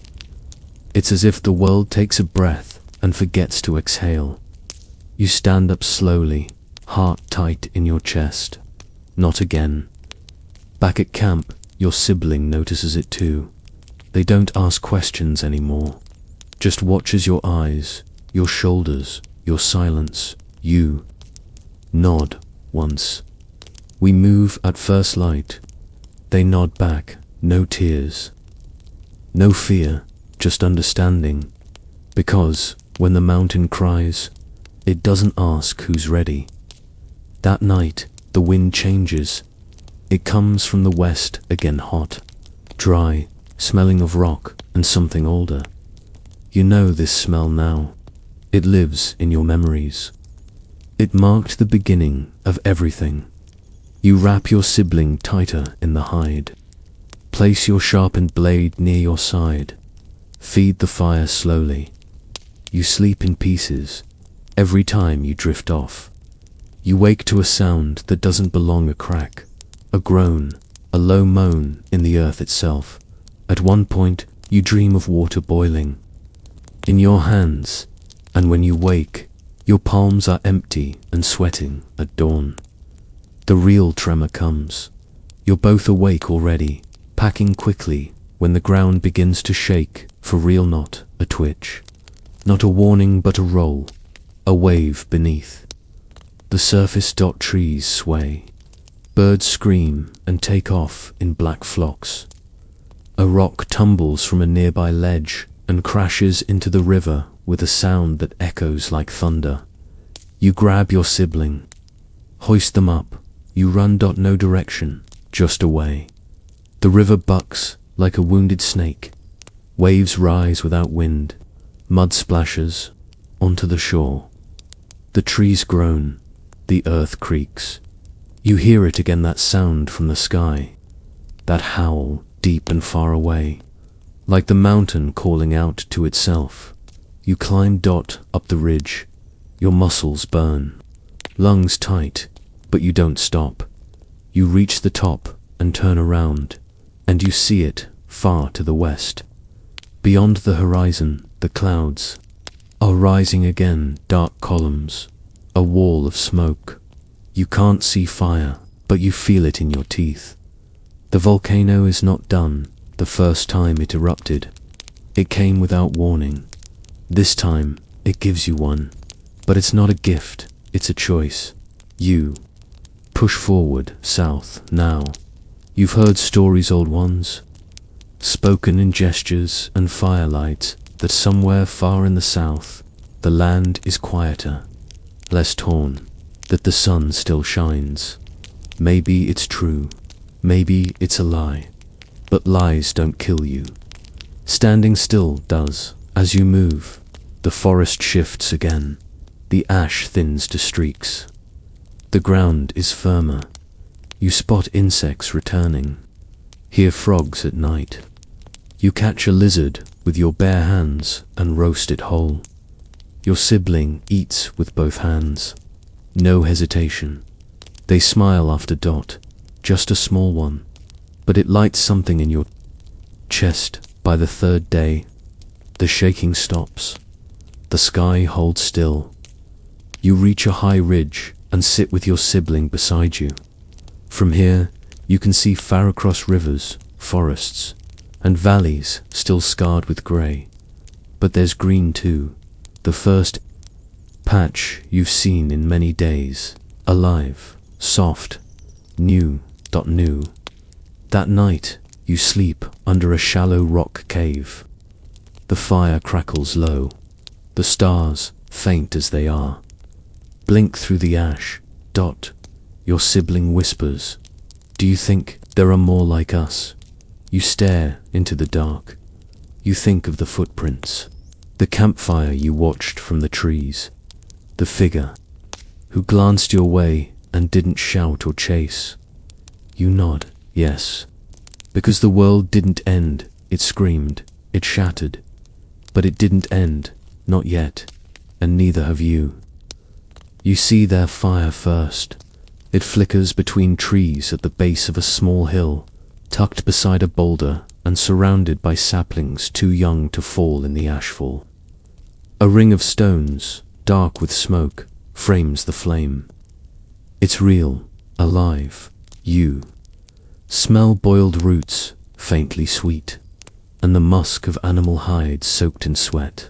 it's as if the world takes a breath and forgets to exhale. You stand up slowly, heart tight in your chest. Not again. Back at camp, your sibling notices it too. They don't ask questions anymore. Just watches your eyes, your shoulders, your silence. You nod once. We move at first light. They nod back, no tears. No fear, just understanding. Because when the mountain cries, it doesn't ask who's ready. That night, the wind changes. It comes from the west, again hot, dry, smelling of rock and something older. You know this smell now. It lives in your memories. It marked the beginning of everything. You wrap your sibling tighter in the hide. Place your sharpened blade near your side. Feed the fire slowly. You sleep in pieces. Every time you drift off, you wake to a sound that doesn't belong, a crack, a groan, a low moan in the earth itself. At one point, you dream of water boiling in your hands, and when you wake, your palms are empty and sweating at dawn. The real tremor comes. You're both awake already, packing quickly when the ground begins to shake, for real, not a twitch, not a warning but a roll, a wave beneath. The surface. Trees sway. Birds scream and take off in black flocks. A rock tumbles from a nearby ledge and crashes into the river with a sound that echoes like thunder. You grab your sibling, hoist them up. You run. No direction, just away. The river bucks like a wounded snake. Waves rise without wind. Mud splashes onto the shore. The trees groan. The earth creaks. You hear it again, that sound from the sky. That howl, deep and far away, like the mountain calling out to itself. You climb. Up the ridge. Your muscles burn. Lungs tight, but you don't stop. You reach the top and turn around, and you see it far to the west. Beyond the horizon, the clouds are rising again, dark columns, a wall of smoke. You can't see fire, but you feel it in your teeth. The volcano is not done. The first time it erupted, it came without warning. This time, it gives you one. But it's not a gift, it's a choice. You push forward, south, now. You've heard stories, old ones, spoken in gestures and firelight, that somewhere far in the south, the land is quieter, less torn, that the sun still shines. Maybe it's true, maybe it's a lie, but lies don't kill you. Standing still does. As you move, the forest shifts again. The ash thins to streaks. The ground is firmer. You spot insects returning. Hear frogs at night. You catch a lizard with your bare hands and roast it whole. Your sibling eats with both hands. No hesitation. They smile after. Just a small one, but it lights something in your chest. By the third day, the shaking stops. The sky holds still. You reach a high ridge and sit with your sibling beside you. From here, you can see far across rivers, forests, and valleys still scarred with grey. But there's green too, the first patch you've seen in many days, alive, soft, new. That night, you sleep under a shallow rock cave. The fire crackles low. The stars, faint as they are, blink through the ash. Your sibling whispers, "Do you think there are more like us?" You stare into the dark. You think of the footprints, the campfire you watched from the trees, the figure who glanced your way and didn't shout or chase. You nod, yes, because the world didn't end. It screamed, it shattered, but it didn't end, not yet, and neither have you. You see their fire first. It flickers between trees at the base of a small hill, tucked beside a boulder and surrounded by saplings too young to fall in the ashfall. A ring of stones, dark with smoke, frames the flame. It's real, alive. You smell boiled roots, faintly sweet, and the musk of animal hides soaked in sweat.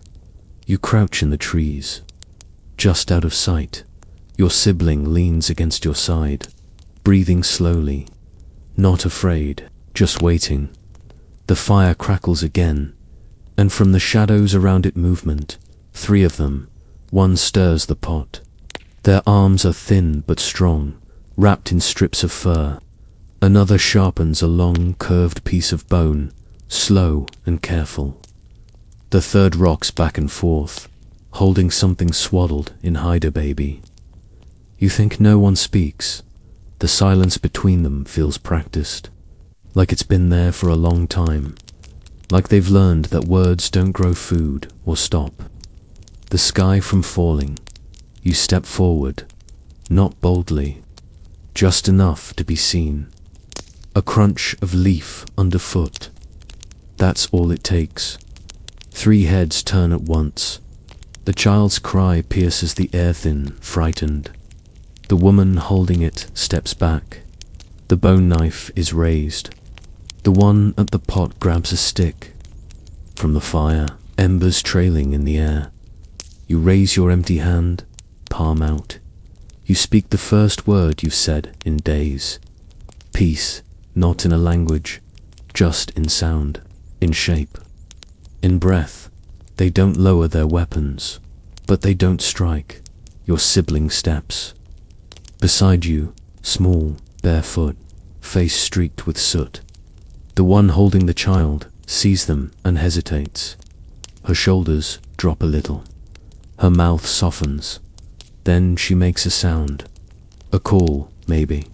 You crouch in the trees, just out of sight. Your sibling leans against your side, breathing slowly, not afraid, just waiting. The fire crackles again, and from the shadows around it movement, 3 of them. One stirs the pot. Their arms are thin but strong, wrapped in strips of fur. Another sharpens a long, curved piece of bone, slow and careful. The third rocks back and forth, holding something swaddled in hide-a-baby. You think no one speaks, The silence between them feels practiced, like it's been there for a long time, like they've learned that words don't grow food or stop. The sky from falling, you step forward, not boldly, just enough to be seen. A crunch of leaf underfoot. That's all it takes. 3 heads turn at once. The child's cry pierces the air thin, frightened. The woman holding it steps back. The bone knife is raised. The one at the pot grabs a stick. From the fire, embers trailing in the air. You raise your empty hand, palm out. You speak the first word you've said in days. Peace, not in a language, just in sound, in shape, in breath. They don't lower their weapons, but they don't strike. Your sibling steps. Beside you, small, barefoot, face streaked with soot. The one holding the child sees them and hesitates. Her shoulders drop a little. Her mouth softens. Then she makes a sound. A call, maybe.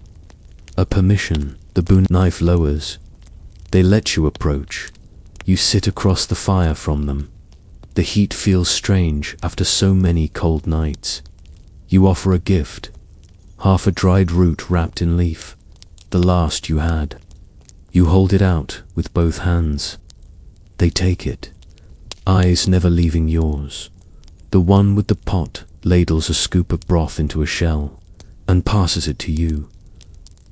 A permission. The boon knife lowers. They let you approach. You sit across the fire from them. The heat feels strange after so many cold nights. You offer a gift. Half a dried root wrapped in leaf. The last you had. You hold it out with both hands. They take it. Eyes never leaving yours. The one with the pot ladles a scoop of broth into a shell and passes it to you.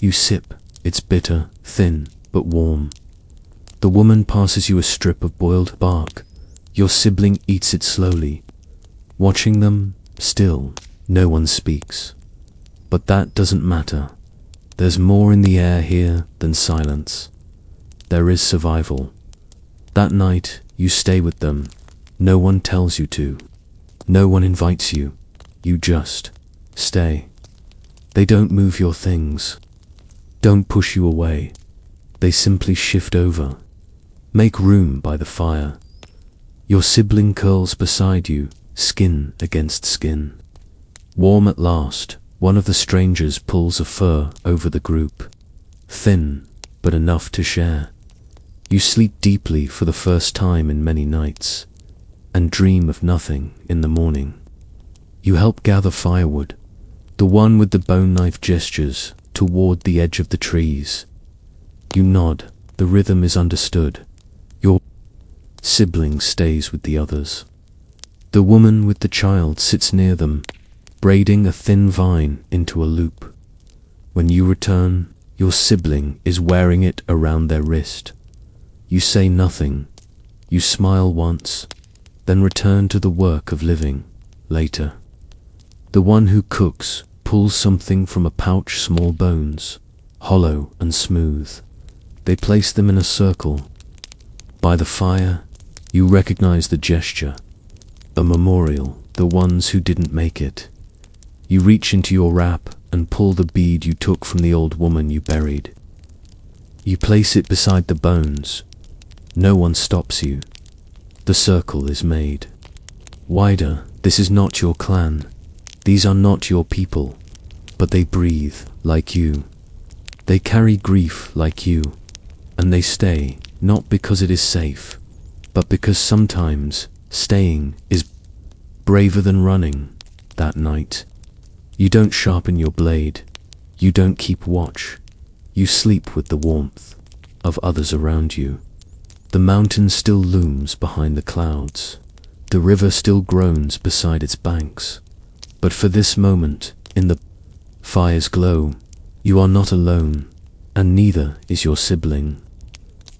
You sip. It's bitter, thin, but warm. The woman passes you a strip of boiled bark. Your sibling eats it slowly. Watching them, still, no one speaks. But that doesn't matter. There's more in the air here than silence. There is survival. That night, you stay with them. No one tells you to. No one invites you. You just stay. They don't move your things. Don't push you away. They simply shift over. Make room by the fire. Your sibling curls beside you, skin against skin. Warm at last, one of the strangers pulls a fur over the group. Thin, but enough to share. You sleep deeply for the first time in many nights, and dream of nothing in the morning. You help gather firewood. The one with the bone knife gestures toward the edge of the trees. You nod, the rhythm is understood. Your sibling stays with the others. The woman with the child sits near them, braiding a thin vine into a loop. When you return, your sibling is wearing it around their wrist. You say nothing. You smile once, then return to the work of living later. The one who cooks pulls something from a pouch, small bones, hollow and smooth. They place them in a circle. By the fire, you recognize the gesture. A memorial, the ones who didn't make it. You reach into your wrap and pull the bead you took from the old woman you buried. You place it beside the bones. No one stops you. The circle is made. Wider, this is not your clan. These are not your people, but they breathe like you. They carry grief like you, and they stay, not because it is safe, but because sometimes staying is braver than running. That night, you don't sharpen your blade, you don't keep watch, you sleep with the warmth of others around you. The mountain still looms behind the clouds, the river still groans beside its banks, but for this moment, in the fire's glow, you are not alone, and neither is your sibling.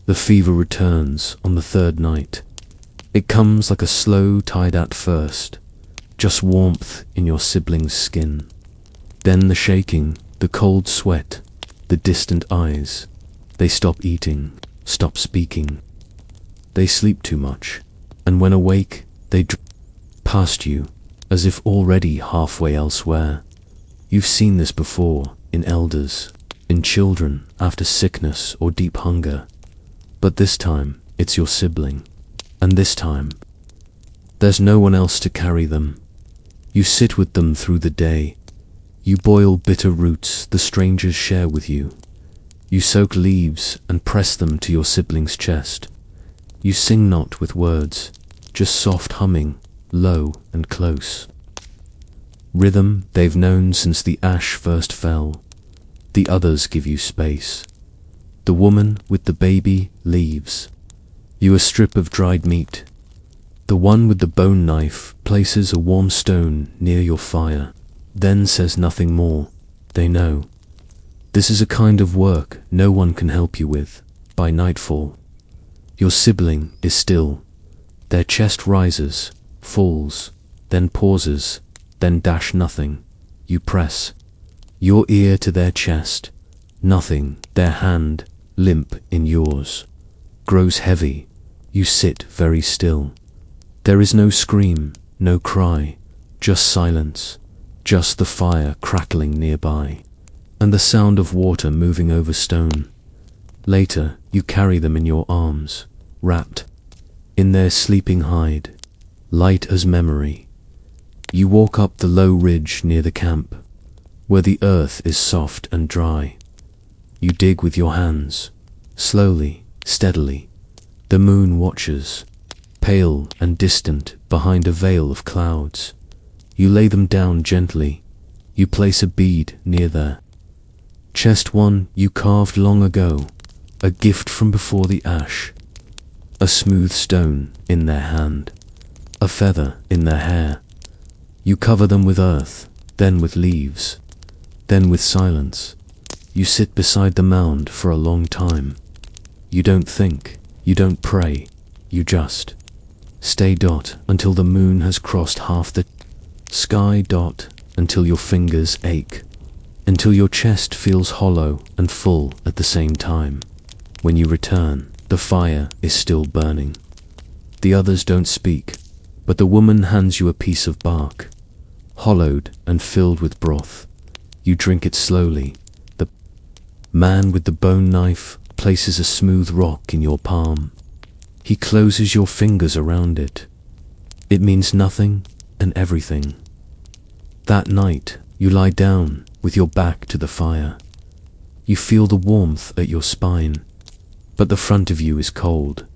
The fever returns on the third night. It comes like a slow tide at first, just warmth in your sibling's skin. Then the shaking, the cold sweat, the distant eyes. They stop eating, stop speaking. They sleep too much, and when awake, they drift past you, as if already halfway elsewhere. You've seen this before, in elders, in children, after sickness or deep hunger. But this time, it's your sibling. And this time, there's no one else to carry them. You sit with them through the day. You boil bitter roots the strangers share with you. You soak leaves and press them to your sibling's chest. You sing not with words, just soft humming, low and close. Rhythm they've known since the ash first fell. The others give you space. The woman with the baby leaves. You a strip of dried meat. The one with the bone knife places a warm stone near your fire, then says nothing more. They know. This is a kind of work no one can help you with. By nightfall, your sibling is still. Their chest rises, falls, then pauses, then dash nothing. You press your ear to their chest. Nothing. Their hand, limp in yours, grows heavy. You sit very still. There is no scream, no cry, just silence, just the fire crackling nearby, and the sound of water moving over stone. Later, you carry them in your arms, wrapped in their sleeping hide, light as memory. You walk up the low ridge near the camp, where the earth is soft and dry. You dig with your hands, slowly, steadily. The moon watches, pale and distant behind a veil of clouds. You lay them down gently. You place a bead near their chest, one you carved long ago, a gift from before the ash. A smooth stone in their hand, a feather in their hair. You cover them with earth, then with leaves, then with silence. You sit beside the mound for a long time. You don't think, you don't pray, you just stay until the moon has crossed half the sky, until your fingers ache, until your chest feels hollow and full at the same time. When you return, the fire is still burning. The others don't speak, but the woman hands you a piece of bark, hollowed and filled with broth. You drink it slowly. The man with the bone knife places a smooth rock in your palm. He closes your fingers around it. It means nothing and everything. That night, you lie down with your back to the fire. You feel the warmth at your spine, but the front of you is cold.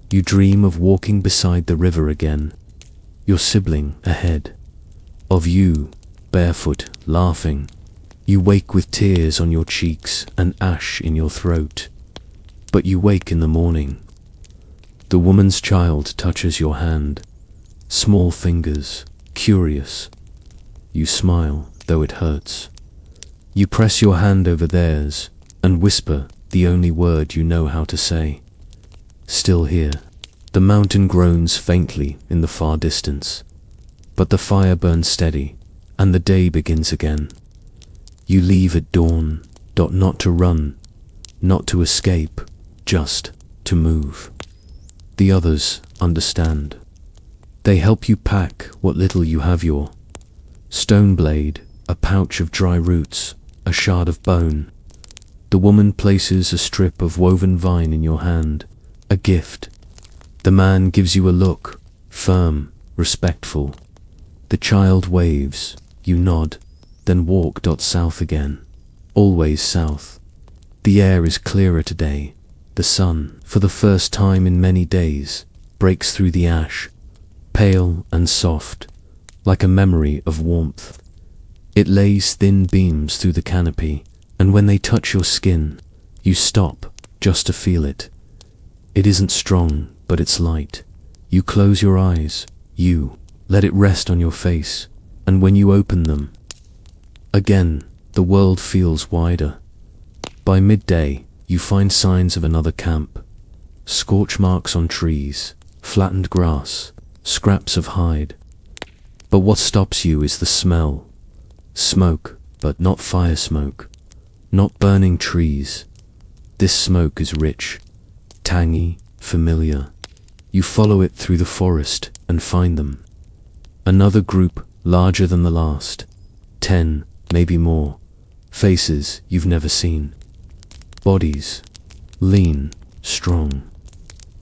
You dream of walking beside the river again, your sibling ahead, of you, barefoot, laughing. You wake with tears on your cheeks and ash in your throat. But you wake in the morning. The woman's child touches your hand, small fingers, curious. You smile, though it hurts. You press your hand over theirs and whisper the only word you know how to say. Still here. The mountain groans faintly in the far distance, but the fire burns steady, and the day begins again. You leave at dawn, not to run, not to escape, just to move. The others understand. They help you pack what little you have, your stone blade, a pouch of dry roots, a shard of bone. The woman places a strip of woven vine in your hand, a gift. The man gives you a look, firm, respectful. The child waves, you nod, then walk south again, always south. The air is clearer today. The sun, for the first time in many days, breaks through the ash, pale and soft, like a memory of warmth. It lays thin beams through the canopy, and when they touch your skin, you stop just to feel it. It isn't strong, but it's light. You close your eyes, you let it rest on your face, and when you open them, again, the world feels wider. By midday, you find signs of another camp. Scorch marks on trees, flattened grass, scraps of hide. But what stops you is the smell. Smoke, but not fire smoke. Not burning trees. This smoke is rich, tangy, familiar. You follow it through the forest and find them. Another group larger than the last. 10, maybe more. Faces you've never seen. Bodies, lean, strong.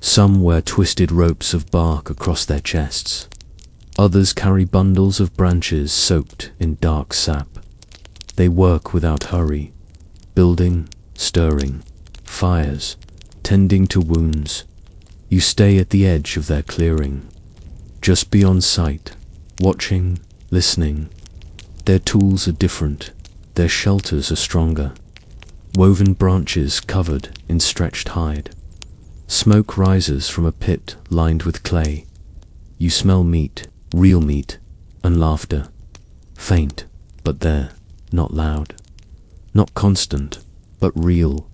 Some wear twisted ropes of bark across their chests. Others carry bundles of branches soaked in dark sap. They work without hurry, building, stirring, fires, tending to wounds. You stay at the edge of their clearing, just beyond sight, watching, listening. Their tools are different, their shelters are stronger. Woven branches covered in stretched hide. Smoke rises from a pit lined with clay. You smell meat, real meat, and laughter. Faint, but there, not loud. Not constant, but real.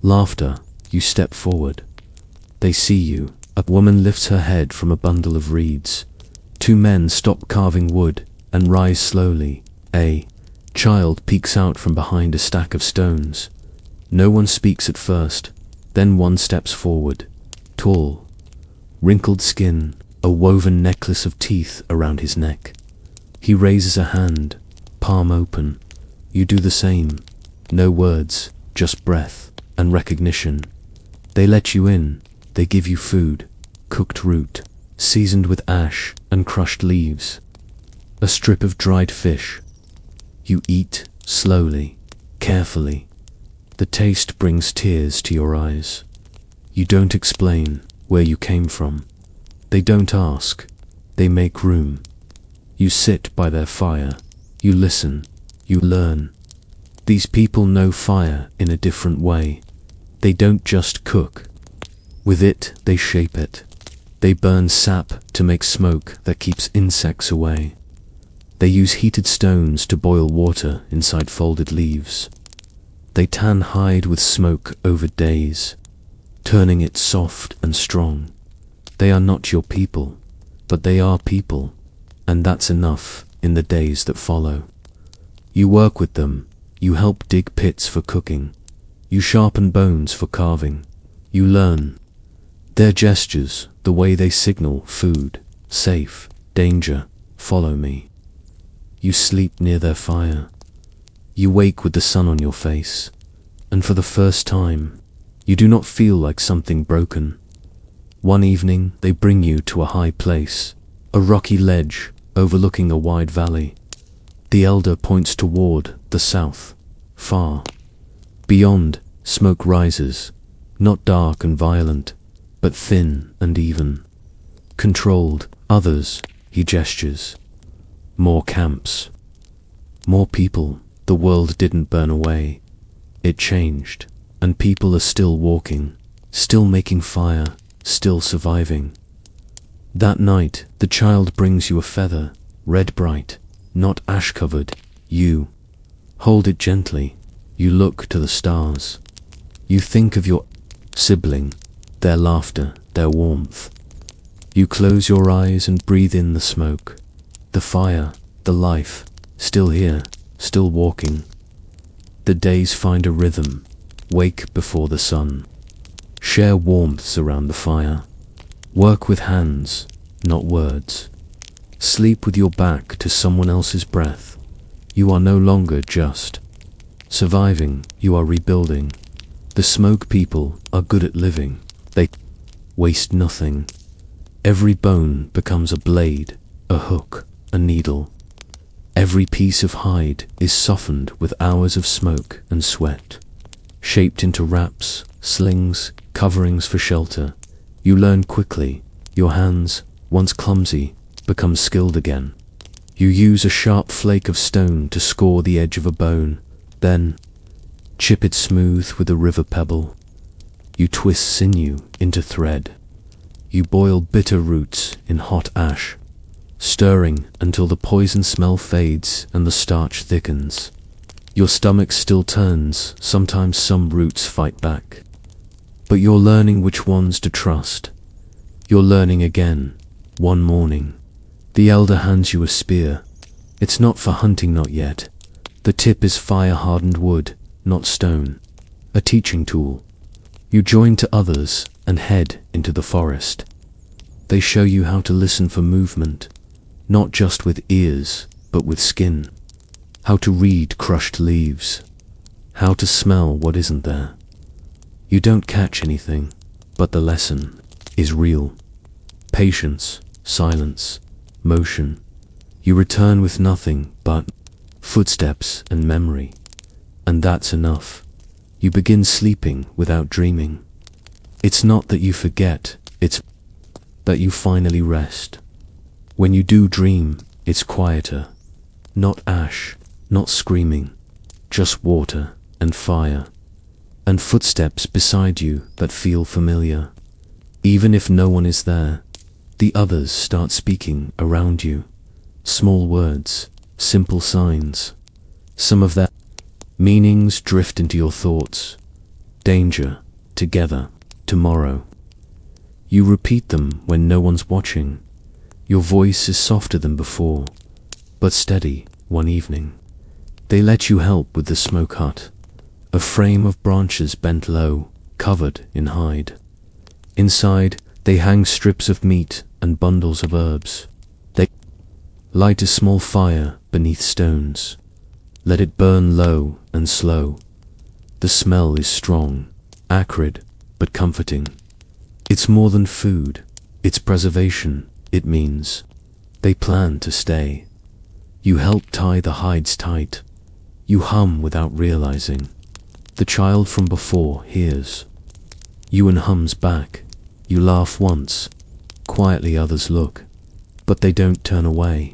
Laughter, you step forward. They see you. A woman lifts her head from a bundle of reeds. Two men stop carving wood and rise slowly. A child peeks out from behind a stack of stones. No one speaks at first, then one steps forward. Tall, wrinkled skin, a woven necklace of teeth around his neck. He raises a hand, palm open. You do the same. No words, just breath and recognition. They let you in. They give you food, cooked root, seasoned with ash and crushed leaves. A strip of dried fish. You eat slowly, carefully. The taste brings tears to your eyes. You don't explain where you came from. They don't ask. They make room. You sit by their fire. You listen. You learn. These people know fire in a different way. They don't just cook. With it, they shape it. They burn sap to make smoke that keeps insects away. They use heated stones to boil water inside folded leaves. They tan hide with smoke over days, turning it soft and strong. They are not your people, but they are people, and that's enough in the days that follow. You work with them. You help dig pits for cooking. You sharpen bones for carving. You learn. Their gestures, the way they signal food, safe, danger, follow me. You sleep near their fire. You wake with the sun on your face, and for the first time, you do not feel like something broken. One evening, they bring you to a high place, a rocky ledge overlooking a wide valley. The elder points toward the south, far. Beyond, smoke rises, not dark and violent, but thin and even. Controlled. Others, he gestures. More camps. More people. The world didn't burn away. It changed, and people are still walking, still making fire, still surviving. That night, the child brings you a feather, red bright, not ash-covered. You hold it gently. You look to the stars. You think of your sibling, their laughter, their warmth. You close your eyes and breathe in the smoke, the fire, the life, still here, still walking. The days find a rhythm. Wake before the sun. Share warmths around the fire. Work with hands, not words. Sleep with your back to someone else's breath. You are no longer just surviving, you are rebuilding. The smoke people are good at living. They waste nothing. Every bone becomes a blade, a hook, a needle. Every piece of hide is softened with hours of smoke and sweat. Shaped into wraps, slings, coverings for shelter. You learn quickly. Your hands, once clumsy, become skilled again. You use a sharp flake of stone to score the edge of a bone, then chip it smooth with a river pebble. You twist sinew into thread. You boil bitter roots in hot ash, stirring until the poison smell fades and the starch thickens. Your stomach still turns, sometimes some roots fight back. But you're learning which ones to trust. You're learning again, one morning. The elder hands you a spear. It's not for hunting, not yet. The tip is fire-hardened wood, not stone. A teaching tool. You join to others and head into the forest. They show you how to listen for movement, not just with ears, but with skin. How to read crushed leaves. How to smell what isn't there. You don't catch anything, but the lesson is real. Patience, silence, motion. You return with nothing but footsteps and memory. And that's enough. You begin sleeping without dreaming. It's not that you forget, it's that you finally rest. When you do dream, it's quieter. Not ash, not screaming, just water and fire. And footsteps beside you that feel familiar. Even if no one is there, the others start speaking around you. Small words, simple signs. Some of their meanings drift into your thoughts. Danger, together, tomorrow. You repeat them when no one's watching. Your voice is softer than before, but steady one evening. They let you help with the smoke hut, a frame of branches bent low, covered in hide. Inside, they hang strips of meat and bundles of herbs. They light a small fire beneath stones. Let it burn low and slow. The smell is strong, acrid, but comforting. It's more than food, it's preservation, it means. They plan to stay. You help tie the hides tight. You hum without realizing. The child from before hears. Ewan hums back. You laugh once. Quietly others look, but they don't turn away.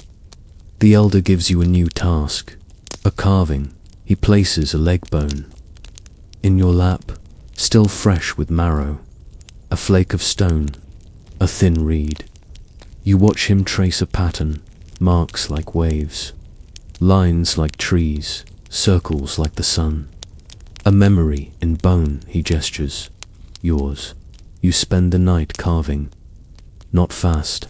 The elder gives you a new task, a carving. He places a leg bone in your lap, still fresh with marrow, a flake of stone, a thin reed. You watch him trace a pattern, marks like waves, lines like trees, circles like the sun. A memory in bone, he gestures, yours. You spend the night carving, not fast,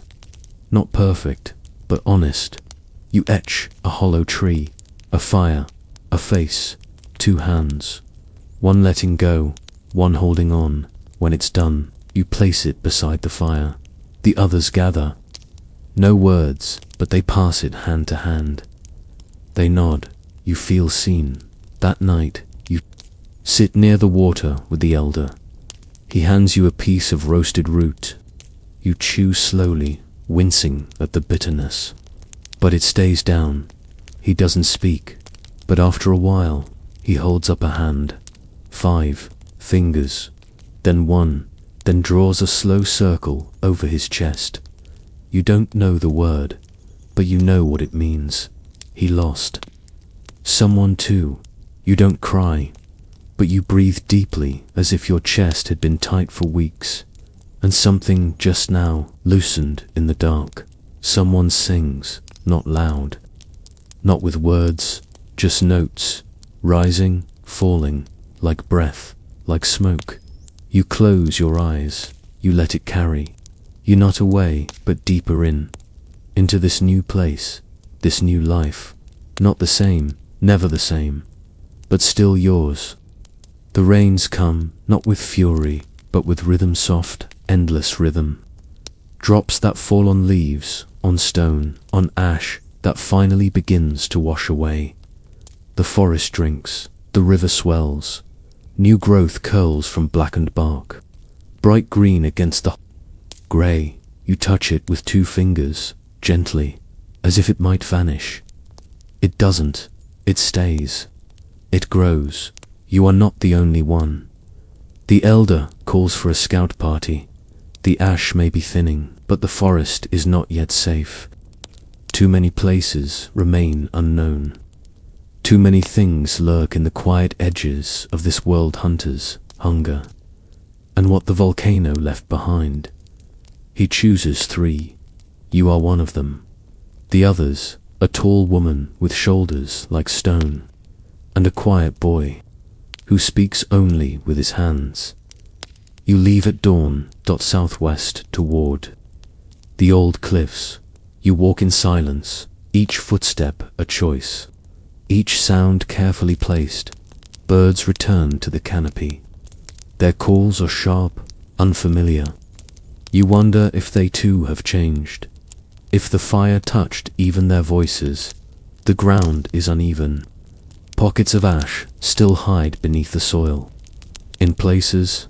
not perfect, but honest. You etch a hollow tree, a fire, a face, 2 hands, one letting go, one holding on. When it's done, you place it beside the fire. The others gather. No words, but they pass it hand to hand. They nod, you feel seen. That night, you sit near the water with the elder. He hands you a piece of roasted root. You chew slowly, wincing at the bitterness. But it stays down. He doesn't speak, but after a while, he holds up a hand. 5 fingers, then 1, then draws a slow circle over his chest. You don't know the word, but you know what it means. He lost someone too. You don't cry, but you breathe deeply as if your chest had been tight for weeks, and something just now loosened in the dark. Someone sings, not loud, not with words, just notes, rising, falling, like breath, like smoke. You close your eyes, you let it carry. You're not away, but deeper into this new place, this new life. Not the same, never the same, but still yours. The rains come, not with fury, but with rhythm, soft, endless rhythm. Drops that fall on leaves, on stone, on ash, that finally begins to wash away. The forest drinks, the river swells. New growth curls from blackened bark. Bright green against the grey. You touch it with 2 fingers, gently, as if it might vanish. It doesn't. It stays. It grows. You are not the only one. The elder calls for a scout party. The ash may be thinning, but the forest is not yet safe. Too many places remain unknown. Too many things lurk in the quiet edges of this world hunter's hunger. And what the volcano left behind. He chooses 3. You are one of them. The others, a tall woman with shoulders like stone, and a quiet boy who speaks only with his hands. You leave at dawn, southwest toward the old cliffs. You walk in silence, each footstep a choice, each sound carefully placed. Birds return to the canopy. Their calls are sharp, unfamiliar. You wonder if they too have changed, if the fire touched even their voices. The ground is uneven. Pockets of ash still hide beneath the soil. In places,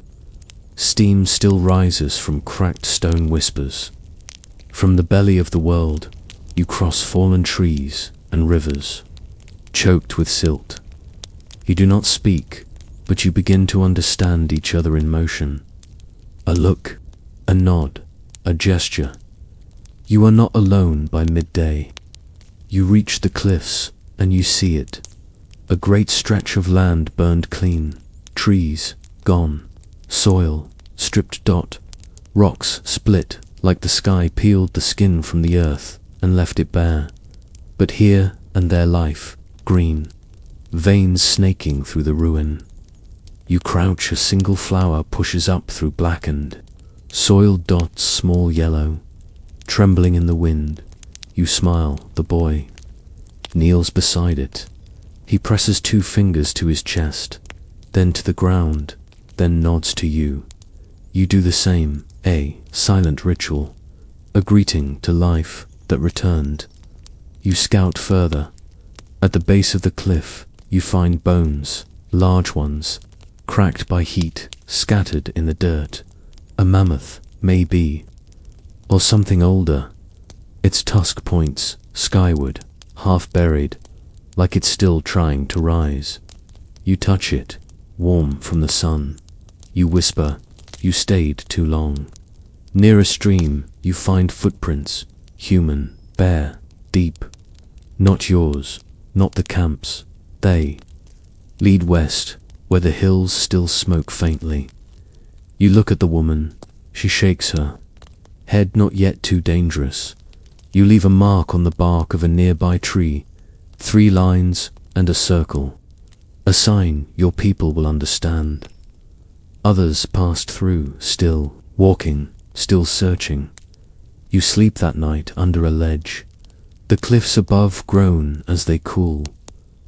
steam still rises from cracked stone whispers. From the belly of the world, you cross fallen trees and rivers. choked with silt. You do not speak, but you begin to understand each other in motion. A look, a nod, a gesture. You are not alone by midday. You reach the cliffs, and you see it. A great stretch of land burned clean, trees gone, soil stripped dot, rocks split like the sky peeled the skin from the earth and left it bare. But here and there life, green, veins snaking through the ruin. You crouch, a single flower pushes up through blackened, soiled dots, small yellow, trembling in the wind. You smile, the boy kneels beside it. He presses 2 fingers to his chest, then to the ground, then nods to you. You do the same, a silent ritual, a greeting to life that returned. You scout further. At the base of the cliff, you find bones, large ones, cracked by heat, scattered in the dirt. A mammoth, maybe, or something older. Its tusk points skyward, half buried, like it's still trying to rise. You touch it, warm from the sun. You whisper, you stayed too long. Near a stream, you find footprints, human, bare, deep. Not yours, not the camp's. They lead west, where the hills still smoke faintly. You look at the woman. She shakes her head, not yet too dangerous. You leave a mark on the bark of a nearby tree, 3 lines and a circle, a sign your people will understand. Others passed through, still walking, still searching. You sleep that night under a ledge. The cliffs above groan as they cool.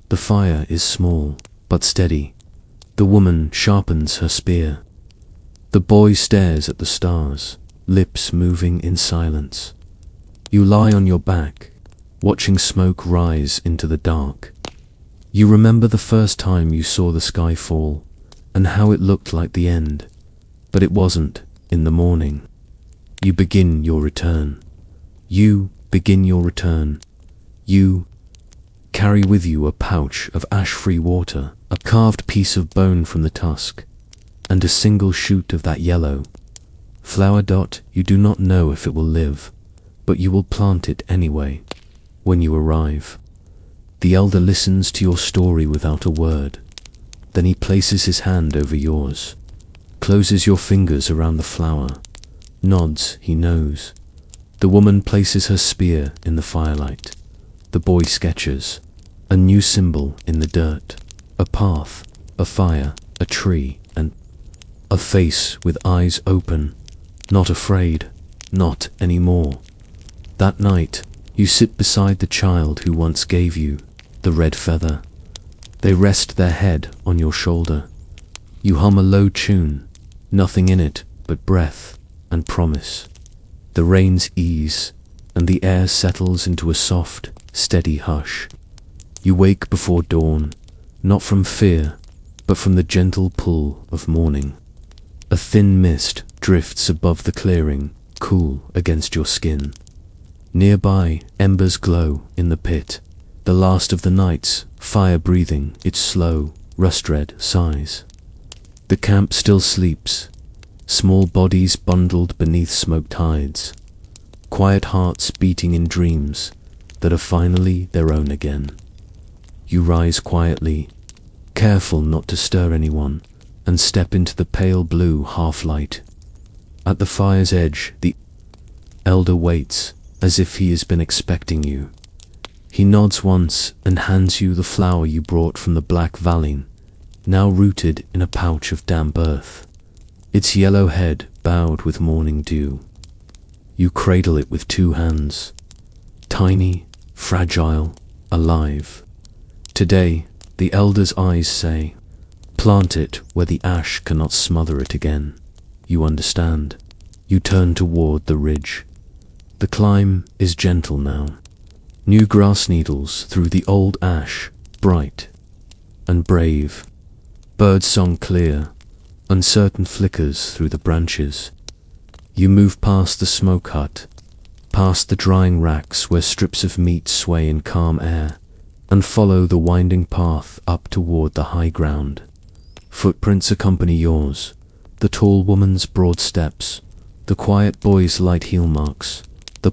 The fire is small, but steady. The woman sharpens her spear. The boy stares at the stars, lips moving in silence. You lie on your back, watching smoke rise into the dark. You remember the first time you saw the sky fall, and how it looked like the end, but it wasn't. In the morning, you begin your return. You begin your return. You carry with you a pouch of ash-free water, a carved piece of bone from the tusk, and a single shoot of that yellow flower dot. You do not know if it will live, but you will plant it anyway. When you arrive, the elder listens to your story without a word. Then he places his hand over yours, closes your fingers around the flower, nods, he knows. The woman places her spear in the firelight. The boy sketches a new symbol in the dirt, a path, a fire, a tree, and a face with eyes open, not afraid, not anymore. That night, you sit beside the child who once gave you the red feather. They rest their head on your shoulder. You hum a low tune, nothing in it but breath and promise. The rains ease, and the air settles into a soft, steady hush. You wake before dawn, not from fear, but from the gentle pull of morning. A thin mist drifts above the clearing, cool against your skin. Nearby, embers glow in the pit, the last of the night's fire breathing its slow, rust-red sighs. The camp still sleeps, small bodies bundled beneath smoked hides, quiet hearts beating in dreams that are finally their own again. You rise quietly, careful not to stir anyone, and step into the pale blue half-light. At the fire's edge, the elder waits, as if he has been expecting you. He nods once and hands you the flower you brought from the Black Valley, now rooted in a pouch of damp earth, its yellow head bowed with morning dew. You cradle it with 2 hands, tiny, fragile, alive. Today, the elder's eyes say, plant it where the ash cannot smother it again. You understand. You turn toward the ridge. The climb is gentle now. New grass needles through the old ash, bright and brave. Birdsong clear, uncertain flickers through the branches. You move past the smoke hut, past the drying racks where strips of meat sway in calm air. and follow the winding path up toward the high ground. Footprints accompany yours, the tall woman's broad steps, the quiet boy's light heel marks, the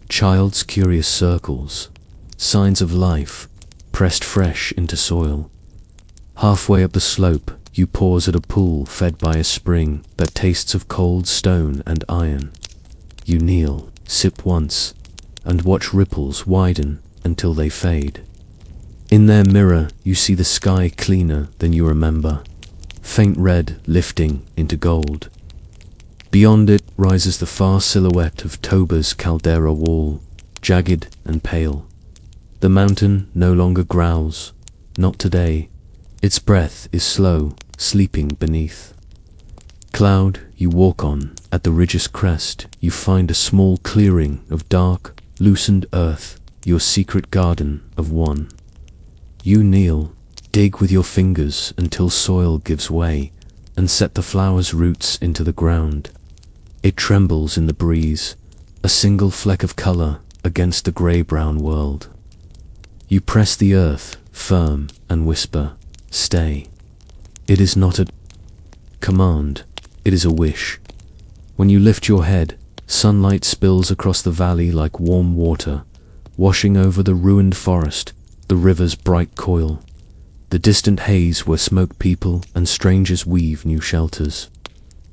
child's curious circles, signs of life pressed fresh into soil. Halfway up the slope, you pause at a pool fed by a spring that tastes of cold stone and iron. You kneel, sip once, and watch ripples widen until they fade. In their mirror, you see the sky cleaner than you remember, faint red lifting into gold. Beyond it rises the far silhouette of Toba's caldera wall, jagged and pale. The mountain no longer growls, not today. Its breath is slow, sleeping beneath. Cloud you walk on, at the ridge's crest, you find a small clearing of dark, loosened earth, your secret garden of one. You kneel, dig with your fingers until soil gives way, and set the flower's roots into the ground. It trembles in the breeze, a single fleck of color against the gray-brown world. You press the earth, firm, and whisper, "Stay." It is not a command, it is a wish. When you lift your head, sunlight spills across the valley like warm water, washing over the ruined forest, the river's bright coil, the distant haze where smoke people and strangers weave new shelters.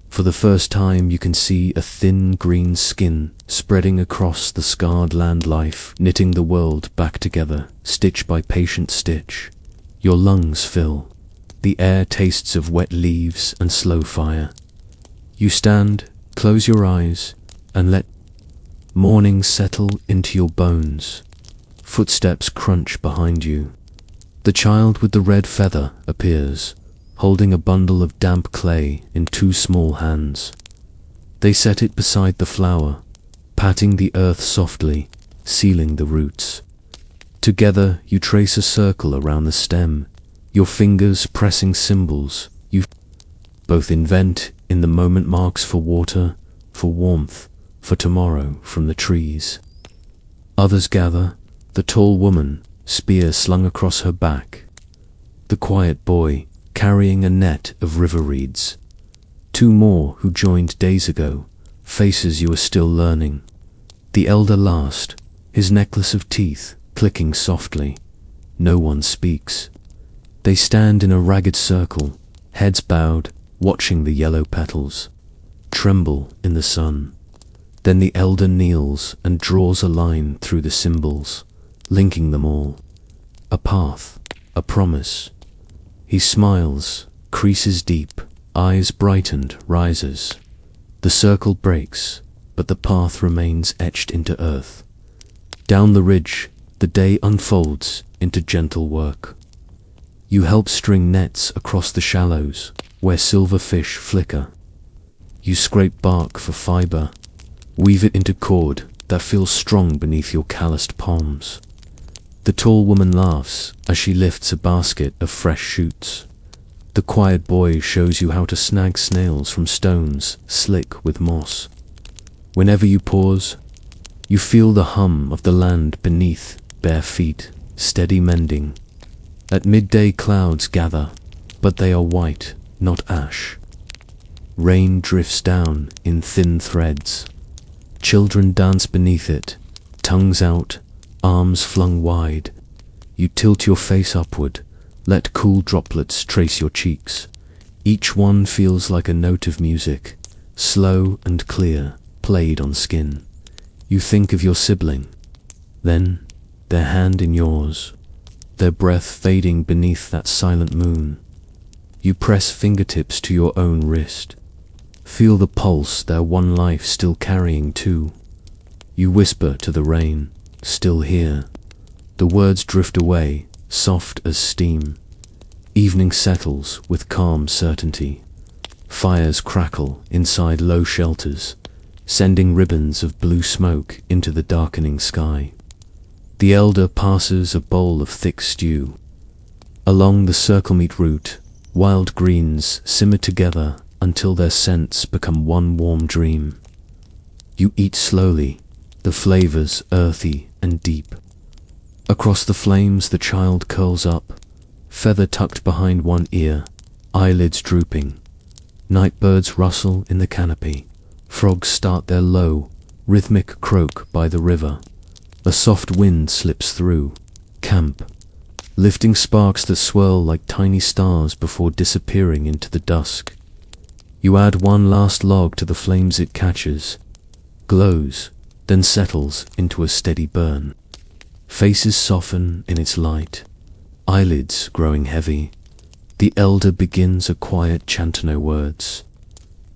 For the first time you can see a thin green skin spreading across the scarred land, life knitting the world back together, stitch by patient stitch. Your lungs fill. The air tastes of wet leaves and slow fire. You stand, close your eyes, and let morning settle into your bones. Footsteps crunch behind you. The child with the red feather appears, holding a bundle of damp clay in two small hands. They set it beside the flower, patting the earth softly, sealing the roots. Together you trace a circle around the stem, your fingers pressing symbols. You both invent in the moment marks for water, for warmth, for tomorrow from the trees. Others gather, the tall woman, spear slung across her back. The quiet boy, carrying a net of river reeds. Two more who joined days ago, faces you are still learning. The elder last, his necklace of teeth clicking softly. No one speaks. They stand in a ragged circle, heads bowed, watching the yellow petals tremble in the sun. Then the elder kneels and draws a line through the symbols, linking them all. A path, a promise. He smiles, creases deep, eyes brightened, rises. The circle breaks, but the path remains etched into earth. Down the ridge, the day unfolds into gentle work. You help string nets across the shallows, where silver fish flicker. You scrape bark for fiber, weave it into cord that feels strong beneath your calloused palms. The tall woman laughs as she lifts a basket of fresh shoots. The quiet boy shows you how to snag snails from stones slick with moss. Whenever you pause, you feel the hum of the land beneath bare feet, steady mending. At midday clouds gather, but they are white, not ash. Rain drifts down in thin threads. Children dance beneath it, tongues out, arms flung wide. You tilt your face upward, let cool droplets trace your cheeks. Each one feels like a note of music, slow and clear, played on skin. You think of your sibling, then their hand in yours, their breath fading beneath that silent moon. You press fingertips to your own wrist, feel the pulse their one life still carrying too. You whisper to the rain, still here. The words drift away, soft as steam. Evening settles with calm certainty. Fires crackle inside low shelters, sending ribbons of blue smoke into the darkening sky. The elder passes a bowl of thick stew. Along the circle-meat route, wild greens simmer together until their scents become one warm dream. You eat slowly, the flavors earthy and deep. Across the flames the child curls up, feather tucked behind one ear, eyelids drooping. Nightbirds rustle in the canopy. Frogs start their low, rhythmic croak by the river. A soft wind slips through. Camp, lifting sparks that swirl like tiny stars before disappearing into the dusk. You add one last log to the flames it catches, glows, then settles into a steady burn. Faces soften in its light, eyelids growing heavy. The elder begins a quiet chant, no words.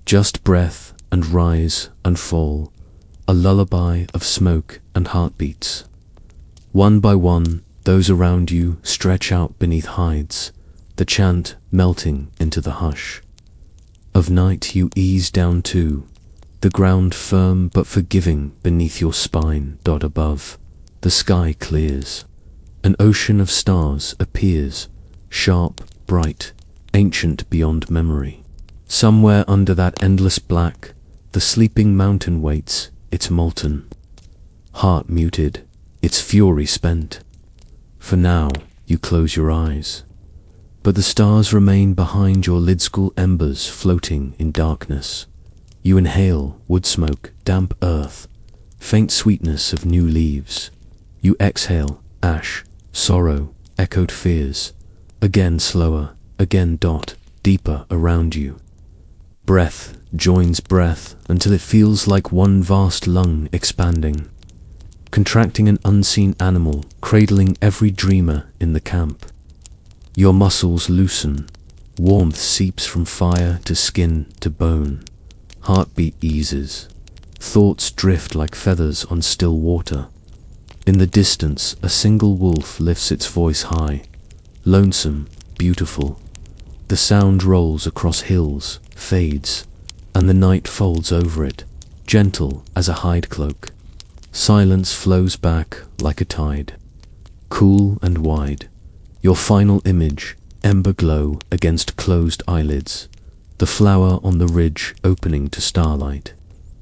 Just breath and rise and fall, a lullaby of smoke and heartbeats. One by one, those around you stretch out beneath hides, the chant melting into the hush. Of night you ease down too, the ground firm but forgiving beneath your spine. Above, the sky clears. An ocean of stars appears, sharp, bright, ancient beyond memory. Somewhere under that endless black, the sleeping mountain waits, its molten heart muted, its fury spent. For now, you close your eyes, but the stars remain behind your lid-school embers floating in darkness. You inhale wood smoke, damp earth, faint sweetness of new leaves. You exhale ash, sorrow, echoed fears, again slower, again deeper around you. Breath joins breath until it feels like one vast lung expanding, contracting an unseen animal, cradling every dreamer in the camp. Your muscles loosen, warmth seeps from fire to skin to bone. Heartbeat eases, thoughts drift like feathers on still water. In the distance, a single wolf lifts its voice high, lonesome, beautiful. The sound rolls across hills, fades, and the night folds over it, gentle as a hide cloak. Silence flows back like a tide, cool and wide. Your final image, ember glow against closed eyelids, the flower on the ridge opening to starlight,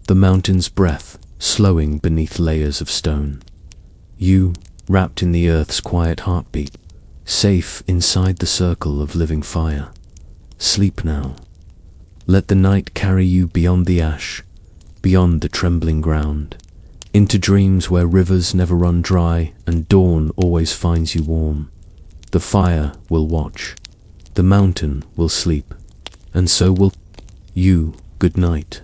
the mountain's breath slowing beneath layers of stone. You, wrapped in the earth's quiet heartbeat, safe inside the circle of living fire. Sleep now. Let the night carry you beyond the ash, beyond the trembling ground, into dreams where rivers never run dry and dawn always finds you warm. The fire will watch, the mountain will sleep, and so will you. Good night.